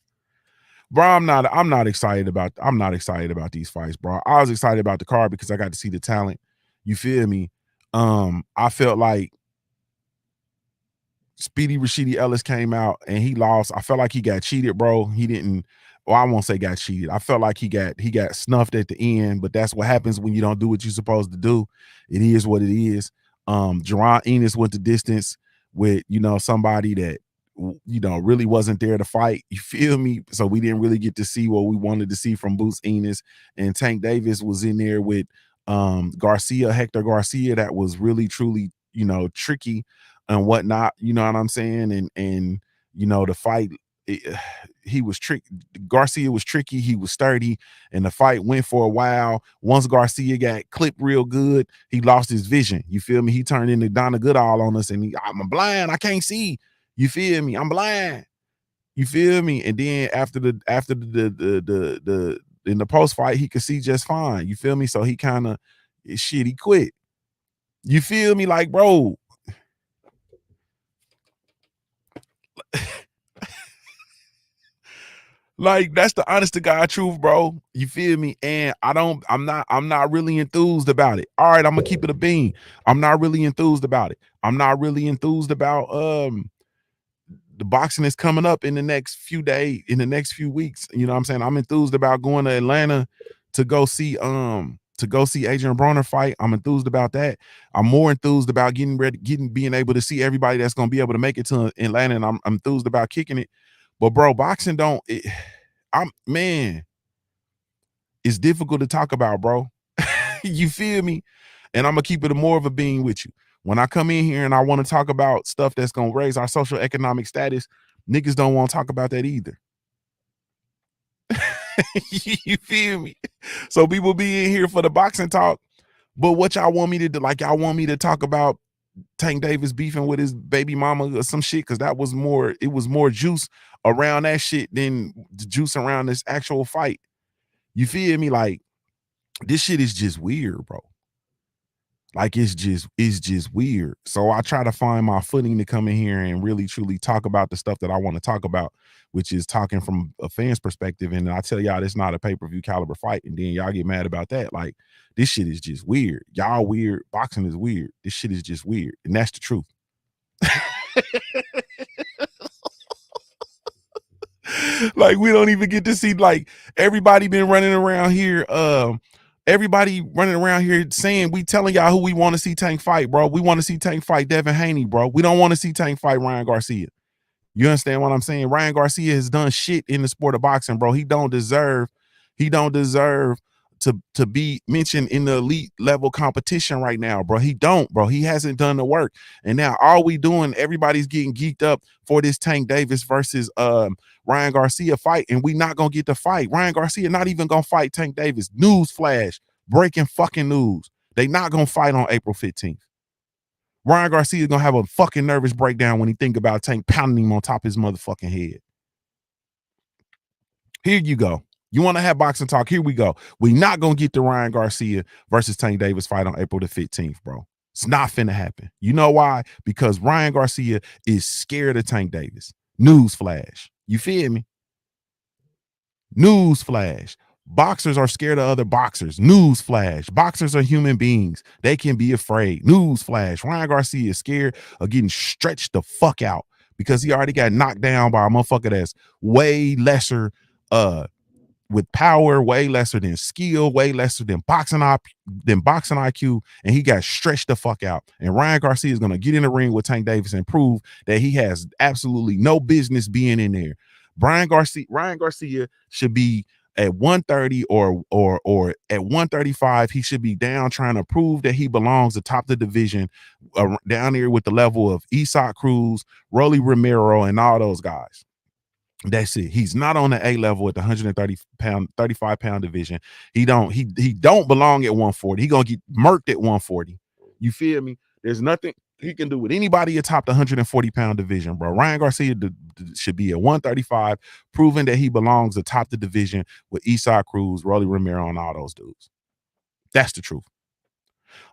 Bro, I'm not excited about these fights, bro. I was excited about the card because I got to see the talent. You feel me? I felt like Speedy Rashidi Ellis came out and he lost. I felt like he got cheated, bro. He didn't. well, I won't say got cheated. I felt like he got snuffed at the end, but that's what happens when you don't do what you're supposed to do. It is what it is. Jerron Enos went the distance with somebody that really wasn't there to fight. You feel me? So we didn't really get to see what we wanted to see from Boots Enos. And Tank Davis was in there with Hector Garcia, that was really truly tricky and whatnot. You know what I'm saying? And the fight. It, he was tricky. Garcia was tricky. He was sturdy, and the fight went for a while. Once Garcia got clipped real good, he lost his vision. You feel me? He turned into Donna Goodall on us, and I'm blind. I can't see. You feel me? I'm blind. You feel me? And then after the in the post fight, he could see just fine. You feel me? So he kind of he quit. You feel me? Like, bro. Like, that's the honest to God truth, bro. You feel me? And I'm not really enthused about it. All right, I'm gonna keep it a bean. I'm not really enthused about it. I'm not really enthused about the boxing that's coming up in the next few days, in the next few weeks. You know what I'm saying? I'm enthused about going to Atlanta to go see Adrian Broner fight. I'm enthused about that. I'm more enthused about being able to see everybody that's gonna be able to make it to Atlanta, and I'm enthused about kicking it. But bro, boxing it's difficult to talk about, bro. You feel me? And I'm gonna keep it more of a being with you. When I come in here and I want to talk about stuff that's gonna raise our social economic status, niggas don't want to talk about that either. You feel me? So people be in here for the boxing talk, but what y'all want me to do? Like, y'all want me to talk about Tank Davis beefing with his baby mama or some shit? Because it was more juice around that shit than the juice around this actual fight. You feel me? Like, this shit is just weird, bro. Like, it's just weird. So I try to find my footing to come in here and really truly talk about the stuff that I want to talk about, which is talking from a fan's perspective. And I tell y'all, it's not a pay-per-view caliber fight, and then y'all get mad about that. Like, this shit is just weird. Y'all weird. Boxing is weird. This shit is just weird, and that's the truth. Like, we don't even get to see, like, everybody been running around here saying, we telling y'all who we want to see Tank fight, bro. We want to see Tank fight Devin Haney, bro. We don't want to see Tank fight Ryan Garcia. You understand what I'm saying? Ryan Garcia has done shit in the sport of boxing, bro. He don't deserve to be mentioned in the elite level competition right now, bro. He don't, bro. He hasn't done the work. And now all we doing, everybody's getting geeked up for this Tank Davis versus Ryan Garcia fight, and we not gonna get the fight. Ryan Garcia not even gonna fight Tank Davis. News flash, breaking fucking news. They not gonna fight on April 15th. Ryan Garcia is gonna have a fucking nervous breakdown when he think about Tank pounding him on top of his motherfucking head. Here you go. You want to have boxing talk? Here we go. We not gonna get the Ryan Garcia versus Tank Davis fight on April the 15th, bro. It's not finna happen. You know why? Because Ryan Garcia is scared of Tank Davis. News flash. You feel me? News flash. Boxers are scared of other boxers. News flash. Boxers are human beings. They can be afraid. News flash. Ryan Garcia is scared of getting stretched the fuck out because he already got knocked down by a motherfucker that's way lesser with power, way lesser than skill, way lesser than boxing IQ, and he got stretched the fuck out. And Ryan Garcia is gonna get in the ring with Tank Davis and prove that he has absolutely no business being in there. Ryan Garcia should be at 130 or at 135. He should be down trying to prove that he belongs atop the division, down here with the level of Isaac Cruz, Rolly Romero, and all those guys. That's it. He's not on the A level at the 35 pound division. He don't belong at 140. He gonna get murked at 140. You feel me? There's nothing he can do with anybody atop the 140 pound division, bro. Ryan Garcia should be at 135, proving that he belongs atop the division with Isaac Cruz, Rolly Romero, and all those dudes. That's the truth.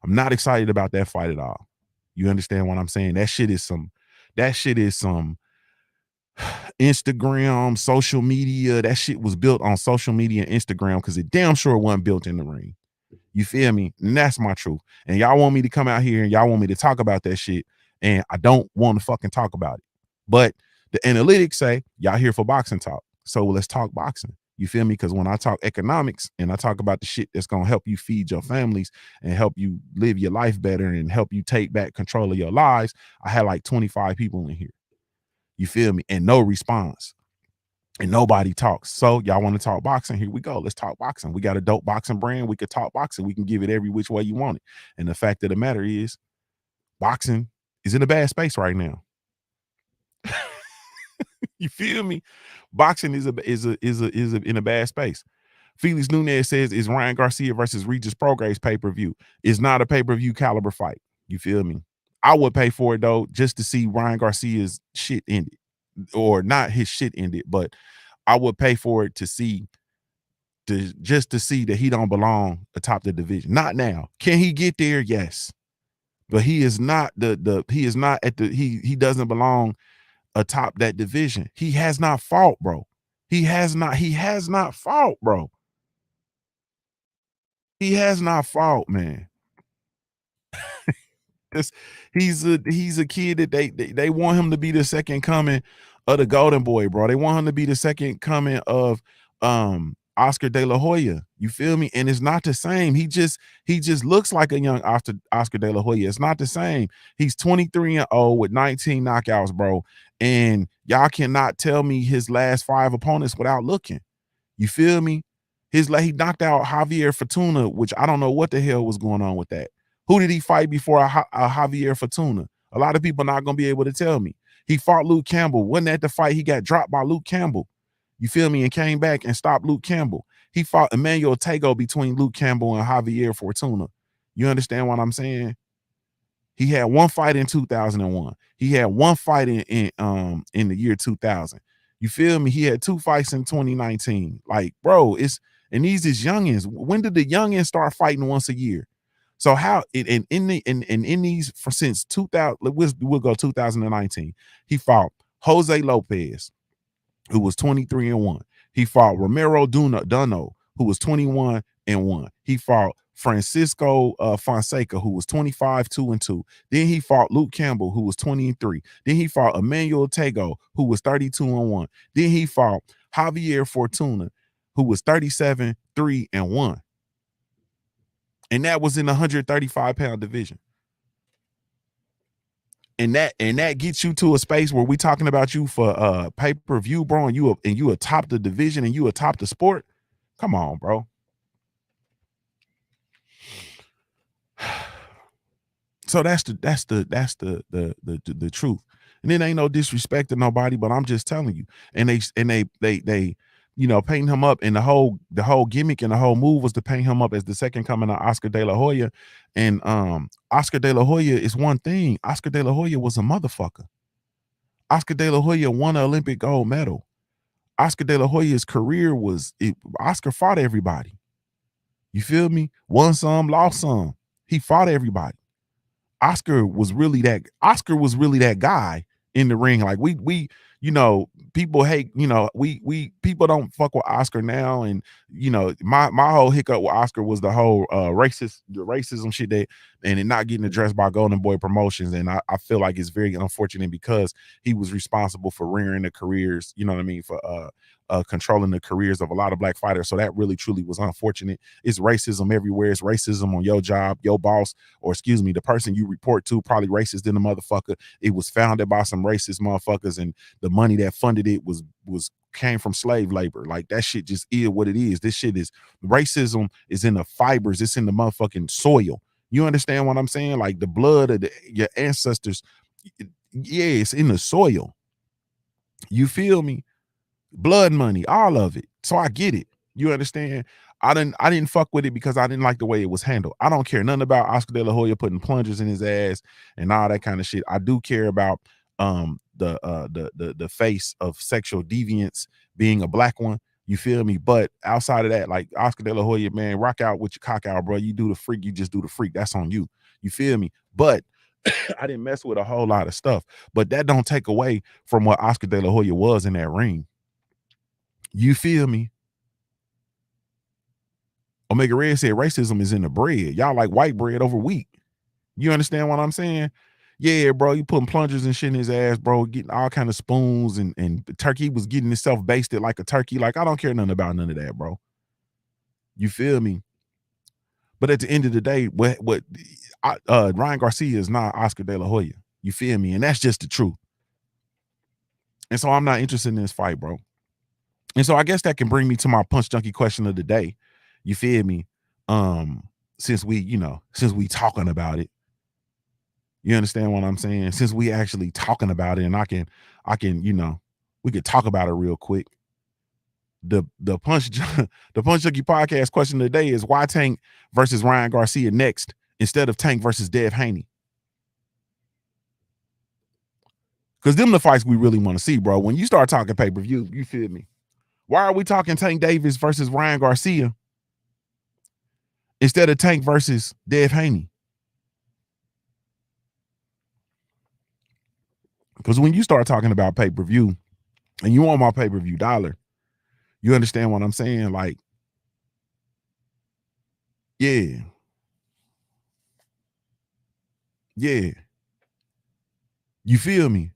I'm not excited about that fight at all. You understand what I'm saying? That shit is some Instagram, social media. That shit was built on social media and Instagram because it damn sure wasn't built in the ring. You feel me? And that's my truth. And y'all want me to come out here and y'all want me to talk about that shit, and I don't want to fucking talk about it. But the analytics say y'all here for boxing talk, so let's talk boxing. You feel me? Because when I talk economics and I talk about the shit that's gonna help you feed your families and help you live your life better and help you take back control of your lives, I had like 25 people in here. You feel me? And no response. And nobody talks. So y'all want to talk boxing? Here we go. Let's talk boxing. We got a dope boxing brand. We could talk boxing. We can give it every which way you want it. And the fact of the matter is, boxing is in a bad space right now. You feel me? Boxing is in a bad space. Felix Nunez says, is Ryan Garcia versus Regis Prograis pay-per-view? It's not a pay-per-view caliber fight. You feel me? I would pay for it though, just to see Ryan Garcia's shit ended. Or not his shit ended, but I would pay for it to see just to see that he don't belong atop the division. Not now. Can he get there? Yes. But he is not he is not at the he doesn't belong atop that division. He has not fought, bro. He has not fought, bro. He has not fought, man. He's a kid that they want him to be the second coming of the Golden Boy, bro. They want him to be the second coming of Oscar De La Hoya. You feel me? And it's not the same. He just looks like a young Oscar De La Hoya. It's not the same. He's 23-0 with 19 knockouts, bro. And y'all cannot tell me his last 5 opponents without looking. You feel me? He knocked out Javier Fortuna, which I don't know what the hell was going on with that. Who did he fight before Javier Fortuna? A lot of people not gonna be able to tell me. He fought Luke Campbell. Wasn't that the fight he got dropped by Luke Campbell? You feel me? And came back and stopped Luke Campbell. He fought Emmanuel Tago between Luke Campbell and Javier Fortuna. You understand what I'm saying? He had one fight in 2001. He had one fight in the year 2000. You feel me? He had 2 fights in 2019. Like, bro, and these is youngins. When did the youngins start fighting once a year? So how in these for since 2000, we'll go 2019. He fought Jose Lopez, who was 23-1. He fought Romero Duno, who was 21-1. He fought Francisco Fonseca, who was 25-2-2. Then he fought Luke Campbell, who was 20-3. Then he fought Emmanuel Tago, who was 32-1. Then he fought Javier Fortuna, who was 37-3-1. And that was in the 135-pound division. And that gets you to a space where we talking about you for pay-per-view, bro, and you atop the division and you atop the sport. Come on, bro. So that's the truth. And it ain't no disrespect to nobody, but I'm just telling you. And they paint him up, and the whole gimmick and the whole move was to paint him up as the second coming of Oscar De La Hoya. And Oscar De La Hoya is one thing. Oscar De La Hoya was a motherfucker. Oscar De La Hoya won an Olympic gold medal. Oscar De La Hoya's career Oscar fought everybody. You feel me? Won some, lost some. He fought everybody. Oscar was really that guy in the ring. Like we people hate, we people don't fuck with Oscar now. And my whole hiccup with Oscar was the whole racism shit and it not getting addressed by Golden Boy Promotions. And I feel like it's very unfortunate because he was responsible for rearing the careers, you know what I mean, for controlling the careers of a lot of black fighters. So that really truly was unfortunate. It's racism everywhere. It's racism on your job, your boss, or excuse me, the person you report to, probably racist in the motherfucker. It was founded by some racist motherfuckers, and the money that funded it came from slave labor. Like, that shit just is what it is. This shit is racism is in the fibers. It's in the motherfucking soil. You understand what I'm saying? Like the blood of your ancestors. Yeah, it's in the soil. You feel me? Blood money, all of it. So I get it. You understand? I didn't fuck with it because I didn't like the way it was handled. I don't care nothing about Oscar De La Hoya putting plungers in his ass and all that kind of shit. I do care about the face of sexual deviance being a black one. You feel me? But outside of that, like Oscar De La Hoya, man, rock out with your cock out, bro. You do the freak, you just do the freak. That's on you. You feel me? But I didn't mess with a whole lot of stuff. But that don't take away from what Oscar De La Hoya was in that ring. You feel me? Omega Red said racism is in the bread. Y'all like white bread over wheat. You understand what I'm saying? Yeah, bro, you putting plungers and shit in his ass, bro, getting all kind of spoons and turkey was getting himself basted like a turkey. Like, I don't care nothing about none of that, bro. You feel me? But at the end of the day, Ryan Garcia is not Oscar De La Hoya. You feel me? And that's just the truth. And so I'm not interested in this fight, bro. And so I guess that can bring me to my punch junkie question of the day. You feel me? Since we talking about it, you understand what I'm saying? Since we actually talking about it, and we could talk about it real quick. The punch the punch junkie podcast question of the day is why Tank versus Ryan Garcia next instead of Tank versus Dev Haney? Because them the fights we really want to see, bro. When you start talking pay-per-view, you feel me? Why are we talking Tank Davis versus Ryan Garcia instead of Tank versus Dev Haney? Because when you start talking about pay-per-view and you want my pay-per-view dollar, you understand what I'm saying? Like, yeah. Yeah. You feel me?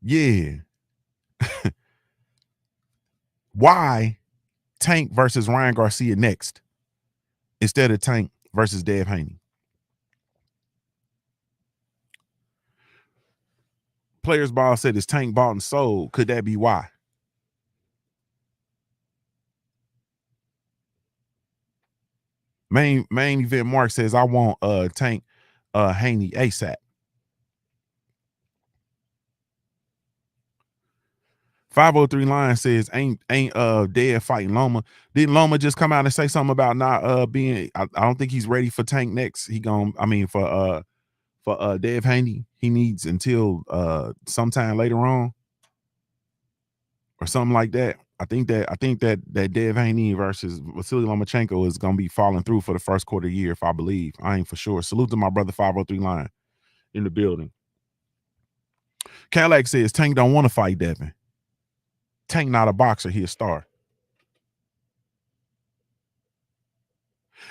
Yeah. Why Tank versus Ryan Garcia next instead of Tank versus Dev Haney? Players Ball said it's Tank bought and sold. Could that be why? Main event Mark says I want Tank Haney ASAP. 503 Line says ain't Dev fighting Loma. Didn't Loma just come out and say something about not being I don't think he's ready for Tank next. For Dev Haney, he needs until sometime later on or something like that. I think that Dev Haney versus Vasily Lomachenko is gonna be falling through for the first quarter year, if I believe. I ain't for sure. Salute to my brother 503 Line in the building. Cadillac says Tank don't want to fight Devin. Tank not a boxer, he a star.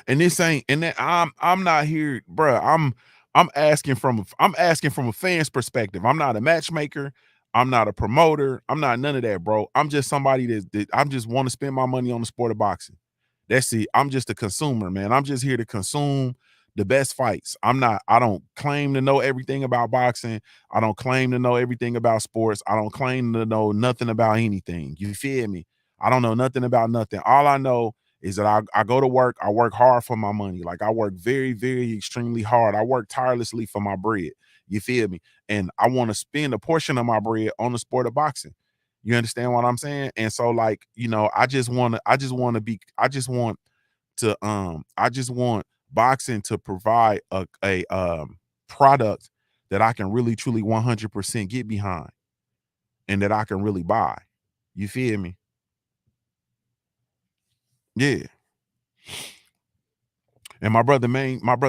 And this ain't and that I'm not here, bro. I'm asking from a fan's perspective. I'm not a matchmaker. I'm not a promoter. I'm not none of that, bro. I'm just somebody that I'm just want to spend my money on the sport of boxing. That's it. I'm just a consumer, man. I'm just here to consume the best fights. I don't claim to know everything about boxing. I don't claim to know everything about sports. I don't claim to know nothing about anything. You feel me? I don't know nothing about nothing. All I know is that I go to work. I work hard for my money. Like I work very, very extremely hard. I work tirelessly for my bread. You feel me? And I want to spend a portion of my bread on the sport of boxing. You understand what I'm saying? And so, like, I just want boxing to provide a product that I can really truly 100% get behind and that I can really buy. You feel me? Yeah. And my brother,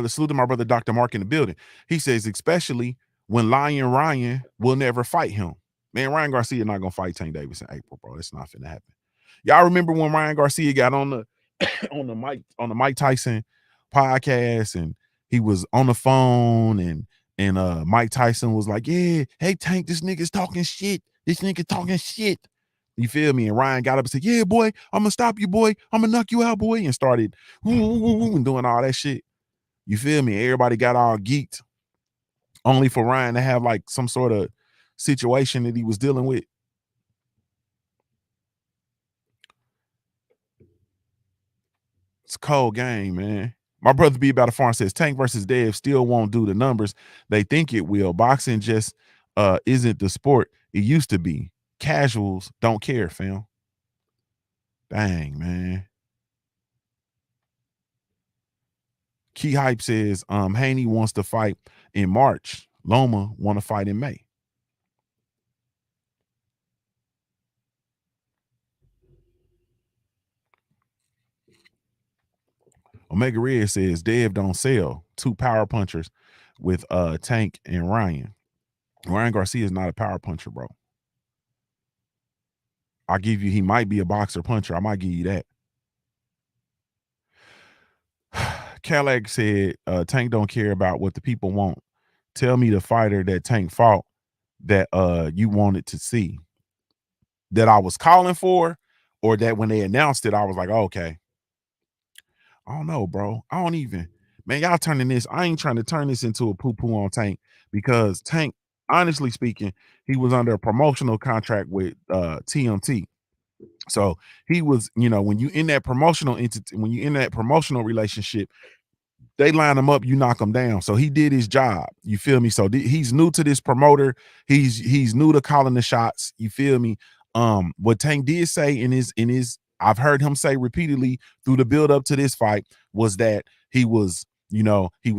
salute to my brother, Dr. Mark in the building. He says, especially when Lion Ryan will never fight him. Man, Ryan Garcia not gonna fight Tank Davis in April, bro. It's not finna happen. Y'all remember when Ryan Garcia got on the on the Mike Tyson podcast and he was on the phone and Mike Tyson was like, yeah, hey Tank, this nigga's talking shit. This nigga talking shit. You feel me? And Ryan got up and said, yeah, boy, I'm gonna stop you, boy. I'm gonna knock you out, boy. And started and doing all that shit. You feel me? Everybody got all geeked only for Ryan to have like some sort of situation that he was dealing with. It's a cold game, man. My brother B about a farm says Tank versus Dev still won't do the numbers they think it will. Boxing just isn't the sport it used to be. Casuals don't care, fam. Dang, man. Key Hype says Haney wants to fight in March. Loma want to fight in May. Omega Red says Dev don't sell. Two power punchers with Tank and Ryan. Ryan Garcia is not a power puncher, bro. I'll give you, he might be a boxer puncher. I might give you that. Cadillac said Tank don't care about what the people want. Tell me the fighter that Tank fought that you wanted to see, that I was calling for, or that when they announced it, I was like, oh, okay. I don't know, bro. I don't even, man, y'all turning this. I ain't trying to turn this into a poo-poo on Tank, because Tank, honestly speaking, he was under a promotional contract with TMT. So he was, when you in that promotional entity, when you in that promotional relationship, they line him up, you knock him down. So he did his job. You feel me? So he's new to this promoter. He's new to calling the shots. You feel me? What Tank did say in his I've heard him say repeatedly through the build up to this fight was that he was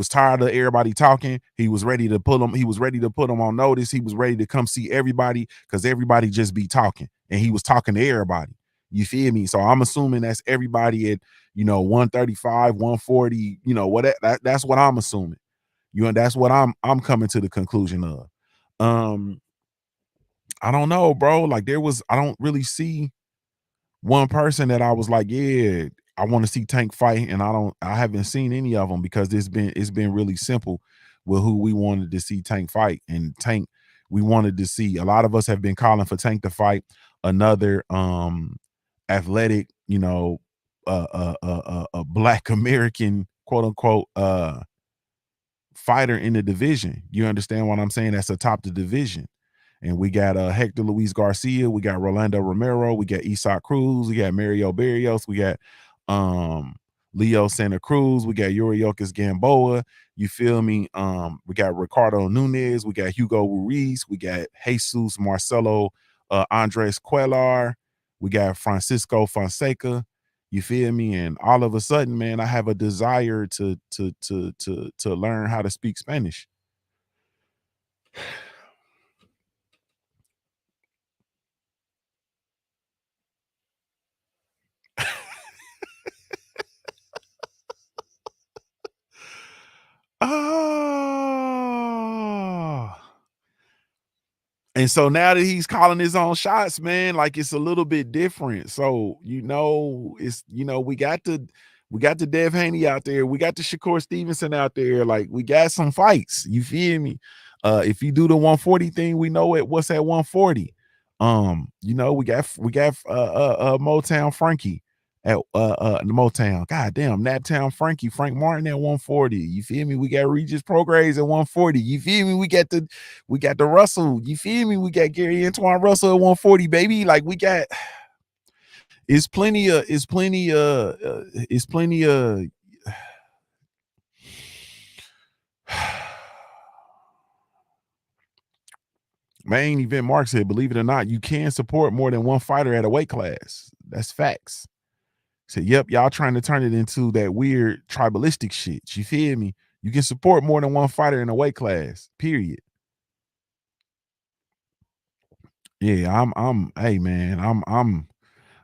tired of everybody talking. He was ready to put them on notice. He was ready to come see everybody, because everybody just be talking, and he was talking to everybody. You feel me? So I'm assuming that's everybody at 135, 140, that's what I'm assuming. That's what I'm coming to the conclusion of. Um, I don't know, bro. Like, I don't really see one person that I was like, yeah, I want to see Tank fight, and I haven't seen any of them, because it's been really simple with who we wanted to see Tank fight. And Tank, we wanted to see, a lot of us have been calling for Tank to fight another athletic, a black American, quote unquote, fighter in the division. You understand what I'm saying? That's atop the division. And we got Hector Luis Garcia, we got Rolando Romero, we got Isak Cruz, we got Mario Barrios, we got um Leo Santa Cruz, we got Yuriokis Gamboa. You feel me? We got Ricardo Nunez, we got Hugo Ruiz, we got Jesus Marcelo Andres Cuellar, we got Francisco Fonseca. You feel me? And all of a sudden, man, I have a desire to learn how to speak Spanish. Oh. And so now that he's calling his own shots, man, like, it's a little bit different. So, it's we got the Dev Haney out there, we got the Shakur Stevenson out there, like, we got some fights. You feel me? If you do the 140 thing, we know what's at 140. We got Motown Frankie at the Motown. God damn, Naptown Frankie, Frank Martin at 140. You feel me? We got Regis Prograis at 140. You feel me? We got the Russell. You feel me? We got Gary Antoine Russell at 140, baby. Like, we got it's plenty of main event Mark said, believe it or not, you can support more than one fighter at a weight class. That's facts. Said, yep, y'all trying to turn it into that weird tribalistic shit. You feel me? You can support more than one fighter in a weight class. Period. Yeah, hey man, I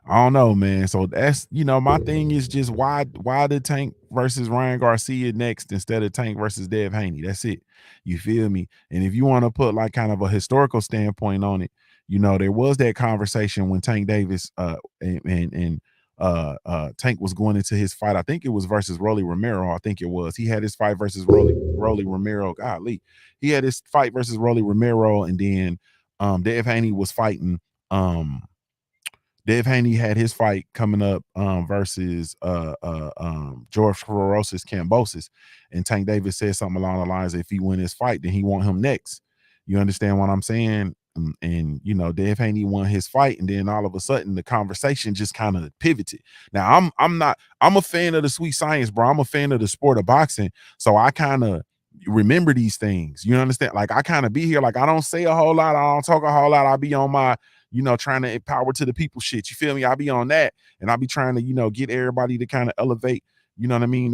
don't know, man. So that's, my thing is just, why the Tank versus Ryan Garcia next instead of Tank versus Dev Haney? That's it. You feel me? And if you want to put like kind of a historical standpoint on it, there was that conversation when Tank Davis and Tank was going into his fight. I think it was versus Rolly Romero. I think it was. He had his fight versus Rolly Romero. Golly. He had his fight versus Rolly Romero, and then Dev Haney was fighting Dev Haney had his fight coming up versus George Ferrosis Cambosis, and Tank Davis said something along the lines, if he win his fight, then he want him next. You understand what I'm saying? And Dev Haney won his fight, and then all of a sudden the conversation just kind of pivoted. Now I'm a fan of the sweet science, bro. I'm a fan of the sport of boxing, so I kind of remember these things. You understand? Like, I kind of be here, like, I don't say a whole lot, I don't talk a whole lot. I be on my trying to empower to the people shit. You feel me? I'll be on that, and I'll be trying to, get everybody to kind of elevate, you know what I mean?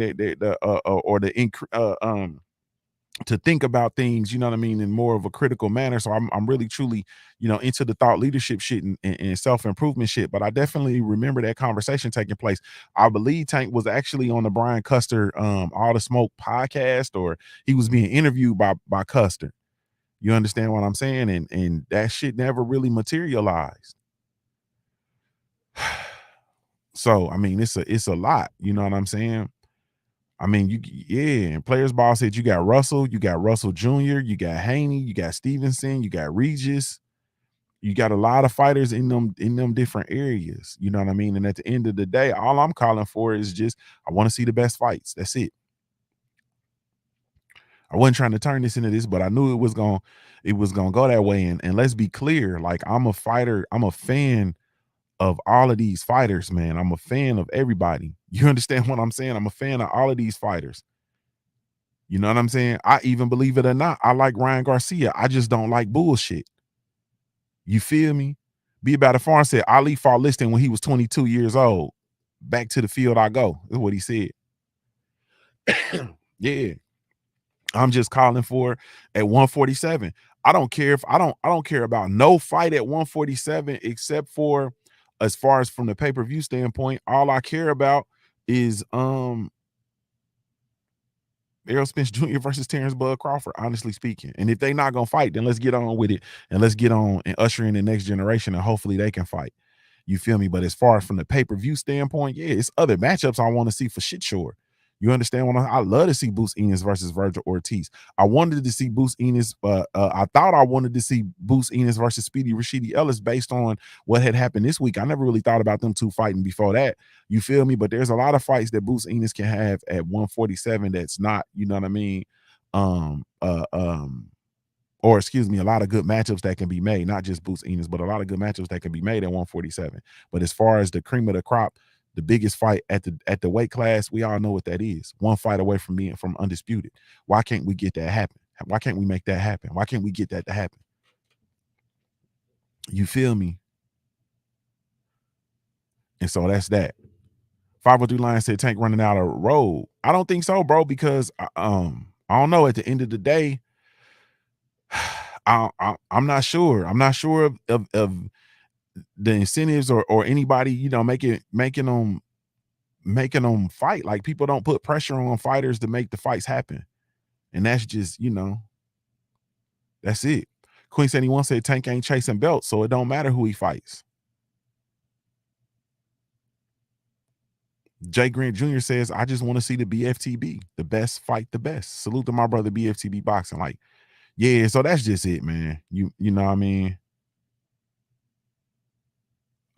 To think about things, you know what I mean, in more of a critical manner. So I'm really truly, into the thought leadership shit and self-improvement shit. But I definitely remember that conversation taking place. I believe Tank was actually on the Brian Custer All the Smoke podcast, or he was being interviewed by Custer. You understand what I'm saying? And that shit never really materialized. So I mean, it's a lot, you know what I'm saying? I mean, yeah, and Players Ball said you got Russell Jr., you got Haney, you got Stevenson, you got Regis. You got a lot of fighters in them different areas. You know what I mean? And at the end of the day, all I'm calling for is just I want to see the best fights. That's it. I wasn't trying to turn this into this, but I knew it was gonna go that way. And let's be clear, like I'm a fighter, I'm a fan of all of these fighters, man. I'm a fan of everybody. You understand what I'm saying? I'm a fan of all of these fighters. You know what I'm saying? I even believe it or not, I like Ryan Garcia. I just don't like bullshit. You feel me? Be About It Farm said Ali fought Liston when he was 22 years old. Back to the field I go. That's what he said. Yeah. I'm just calling for at 147. I don't care about no fight at 147 except for as far as from the pay-per-view standpoint. All I care about is Errol Spence Jr. versus Terrence Bud Crawford, honestly speaking. And if they not gonna fight, then let's get on with it and let's get on and usher in the next generation and hopefully they can fight. You feel me? But as far as from the pay-per-view standpoint, yeah, it's other matchups I want to see for shit sure. You understand what I love to see Boost Enos versus Virgil Ortiz. I wanted to see Boost Enos, I thought I wanted to see Boost Enos versus Speedy Rashidi Ellis based on what had happened this week. I never really thought about them two fighting before that. You feel me? But there's a lot of fights that Boost Enos can have at 147 that's not, you know what I mean? Um, uh, um, or excuse me, a lot of good matchups that can be made, not just Boost Enos, but a lot of good matchups that can be made at 147. But as far as the cream of the crop, the biggest fight at the weight class, we all know what that is. One fight away from being from undisputed. Why can't we get that happen? Why can't we make that happen? Why can't we get that to happen? You feel me? And so that's that. 503 Lion said Tank running out of road. I don't think so, bro, because I don't know. At the end of the day, I'm not sure. I'm not sure of the incentives or anybody, you know, making them fight. Like people don't put pressure on fighters to make the fights happen. And that's just, that's it. Queen 71 said Tank ain't chasing belts, so it don't matter who he fights. Jay Grant Jr. says, I just want to see the BFTB, the best fight the best. Salute to my brother BFTB boxing. Like, yeah, so that's just it, man. You know what I mean?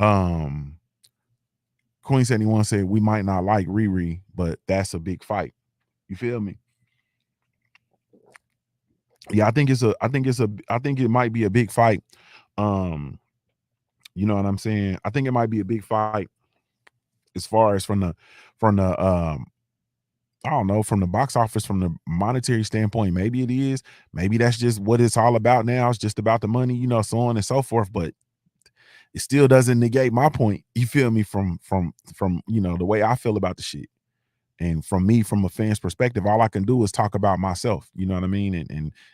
Um, Queen 71 said we might not like Riri, but that's a big fight. You feel me? Yeah, I think it might be a big fight. Um, you know what I'm saying? I think it might be a big fight as far as from the I don't know, from the box office, from the monetary standpoint, maybe it is. Maybe that's just what it's all about now. It's just about the money, so on and so forth. But it still doesn't negate my point. You feel me? From the way I feel about the shit. And from me, from a fan's perspective, all I can do is talk about myself. You know what I mean?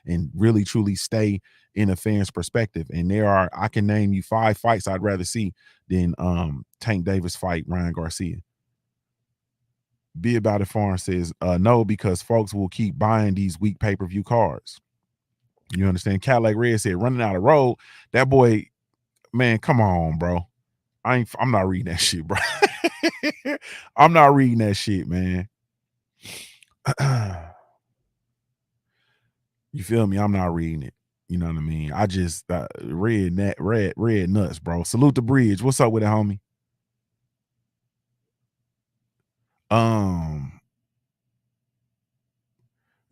And really truly stay in a fan's perspective. And I can name you 5 fights I'd rather see than Tank Davis fight Ryan Garcia. Be About It Farm says no, because folks will keep buying these weak pay-per-view cards. You understand? Cadillac Red said running out of road. That boy, man, come on, bro. I'm not reading that shit, bro. I'm not reading that shit, man. You feel me? I'm not reading it. You know what I mean? I just red nuts, bro. Salute the bridge. What's up with it, homie? Um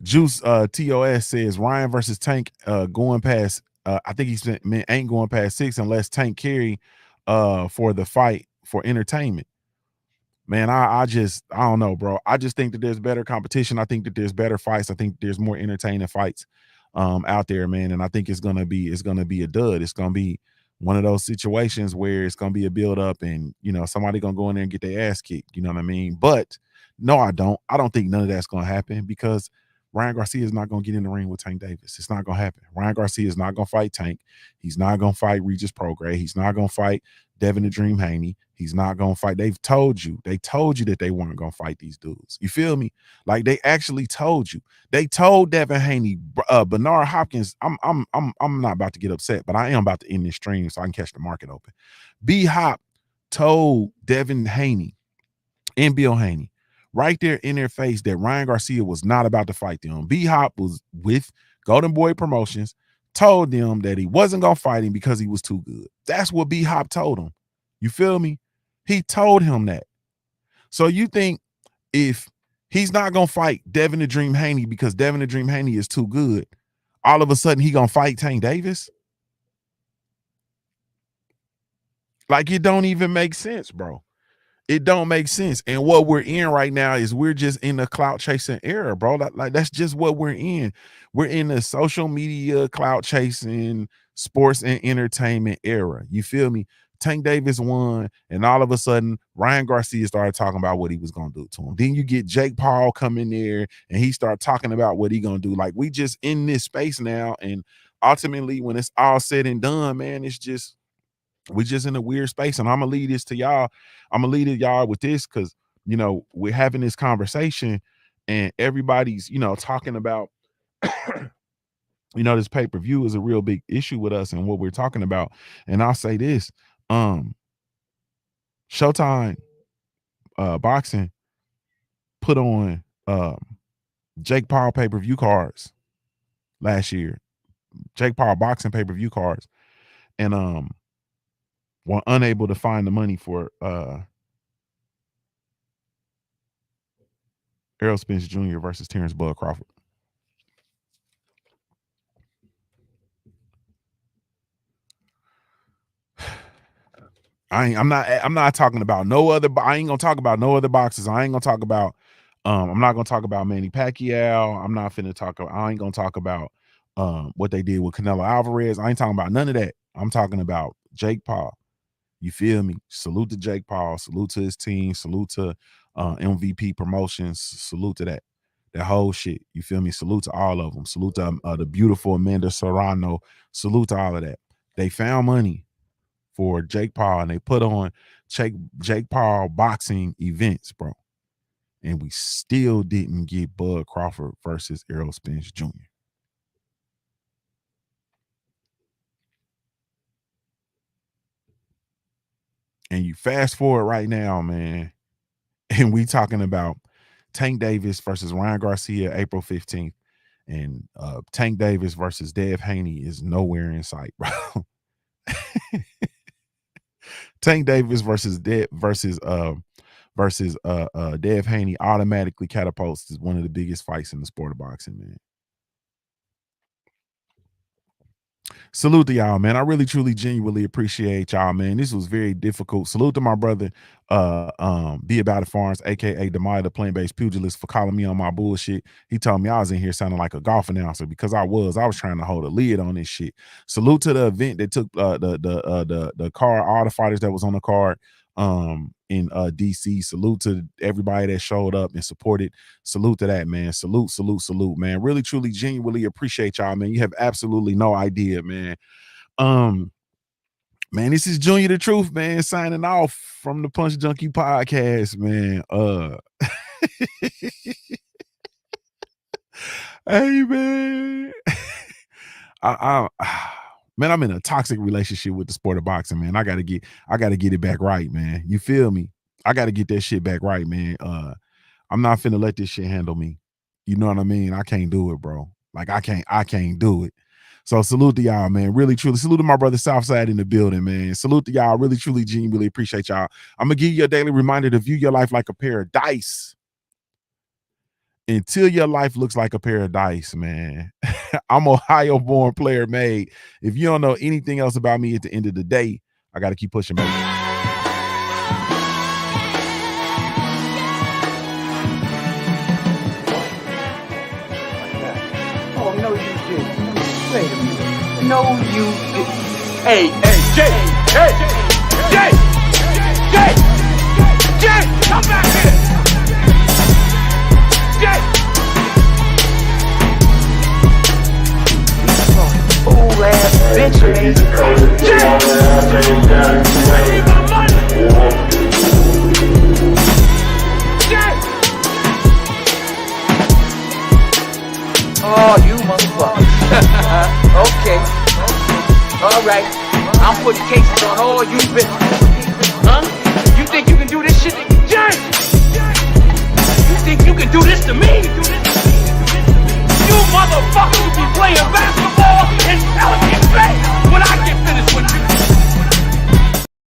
Juice TOS says Ryan versus Tank going past I think he said ain't going past 6 unless Tank carry for the fight for entertainment. Man, I don't know, bro. I just think that there's better competition. I think that there's better fights. I think there's more entertaining fights out there, man. And I think it's gonna be a dud. It's gonna be one of those situations where it's gonna be a build up and somebody gonna go in there and get their ass kicked. You know what I mean? But no, I don't. I don't think none of that's gonna happen because Ryan Garcia is not gonna get in the ring with Tank Davis. It's not gonna happen. Ryan Garcia is not gonna fight Tank. He's not gonna fight Regis Prograis. He's not gonna fight Devin the Dream Haney. He's not gonna fight. They told you that they weren't gonna fight these dudes. You feel me? Like they actually told you. They told Devin Haney, Bernard Hopkins. I'm not about to get upset, but I am about to end this stream so I can catch the market open. B Hop told Devin Haney and Bill Haney, right there in their face that Ryan Garcia was not about to fight them. B-Hop was with Golden Boy Promotions, told them that he wasn't going to fight him because he was too good. That's what B-Hop told him. You feel me? He told him that. So you think if he's not going to fight Devin the Dream Haney because Devin the Dream Haney is too good, all of a sudden he going to fight Tank Davis? Like, it don't even make sense, bro. It don't make sense. And what we're in right now is we're just in the clout chasing era, bro. Like that's just what we're in. We're in the social media clout chasing sports and entertainment era. You feel me? Tank Davis won, and all of a sudden Ryan Garcia started talking about what he was gonna do to him. Then you get Jake Paul come in there and he started talking about what he gonna do. Like, we just in this space now, and ultimately when it's all said and done, man, it's just, we just in a weird space. And I'm gonna lead this to y'all. I'm gonna lead it y'all with this, because you know we're having this conversation and everybody's, you know, talking about you know, this pay-per-view is a real big issue with us and what we're talking about. And I'll say this, Showtime boxing put on Jake Paul pay-per-view cards last year, Jake Paul boxing pay-per-view cards, and were unable to find the money for Errol Spence Jr. versus Terrence Bud Crawford. I'm not talking about no other. I ain't gonna talk about no other boxes. I ain't gonna talk about. I'm not gonna talk about Manny Pacquiao. I'm not finna talk. I ain't gonna talk about what they did with Canelo Alvarez. I ain't talking about none of that. I'm talking about Jake Paul. You feel me? Salute to Jake Paul. Salute to his team. Salute to MVP Promotions. Salute to that whole shit. You feel me? Salute to all of them. Salute to the beautiful Amanda Serrano. Salute to all of that. They found money for Jake Paul and they put on Jake Paul boxing events, bro. And we still didn't get Bud Crawford versus Errol Spence Jr. And you fast forward right now, man, and we talking about Tank Davis versus Ryan Garcia April 15th. And Tank Davis versus Dev Haney is nowhere in sight, bro. Tank Davis versus Dev Haney automatically catapults is one of the biggest fights in the sport of boxing, man. Salute to y'all, man. I really, truly, genuinely appreciate y'all, man. This was very difficult. Salute to my brother, Be About It Farms, aka Demai, the plant-based pugilist, for calling me on my bullshit. He told me I was in here sounding like a golf announcer because I was trying to hold a lid on this shit. Salute to the event that took the card, all the fighters that was on the card in DC. Salute to everybody that showed up and supported. Salute to that, man. Salute, man. Really, truly, genuinely appreciate y'all, man. You have absolutely no idea, man. Man, this is Junior the Truth, man, signing off from the Punch Junkie podcast, man. Hey, man. Man, I'm in a toxic relationship with the sport of boxing, man. I gotta get it back right, man. You feel me? I gotta get that shit back right, man. I'm not finna let this shit handle me. You know what I mean? I can't do it, bro. Like, I can't do it. So salute to y'all, man. Really, truly. Salute to my brother Southside in the building, man. Salute to y'all. Really, truly, genuinely appreciate y'all. I'm gonna give you a daily reminder to view your life like a pair of dice until your life looks like a pair of dice, man. I'm Ohio-born, player made. If you don't know anything else about me at the end of the day, I got to keep pushing, baby. Oh, no, you didn't. Wait a minute. No, you didn't. Hey, Jay, come back here. Jay. Fool ass bitch, man. Jay! I need my money! Jay! Oh, you motherfucker. Okay. Alright. I'm putting cases on all you bitches. Huh? You think you can do this shit? Jay!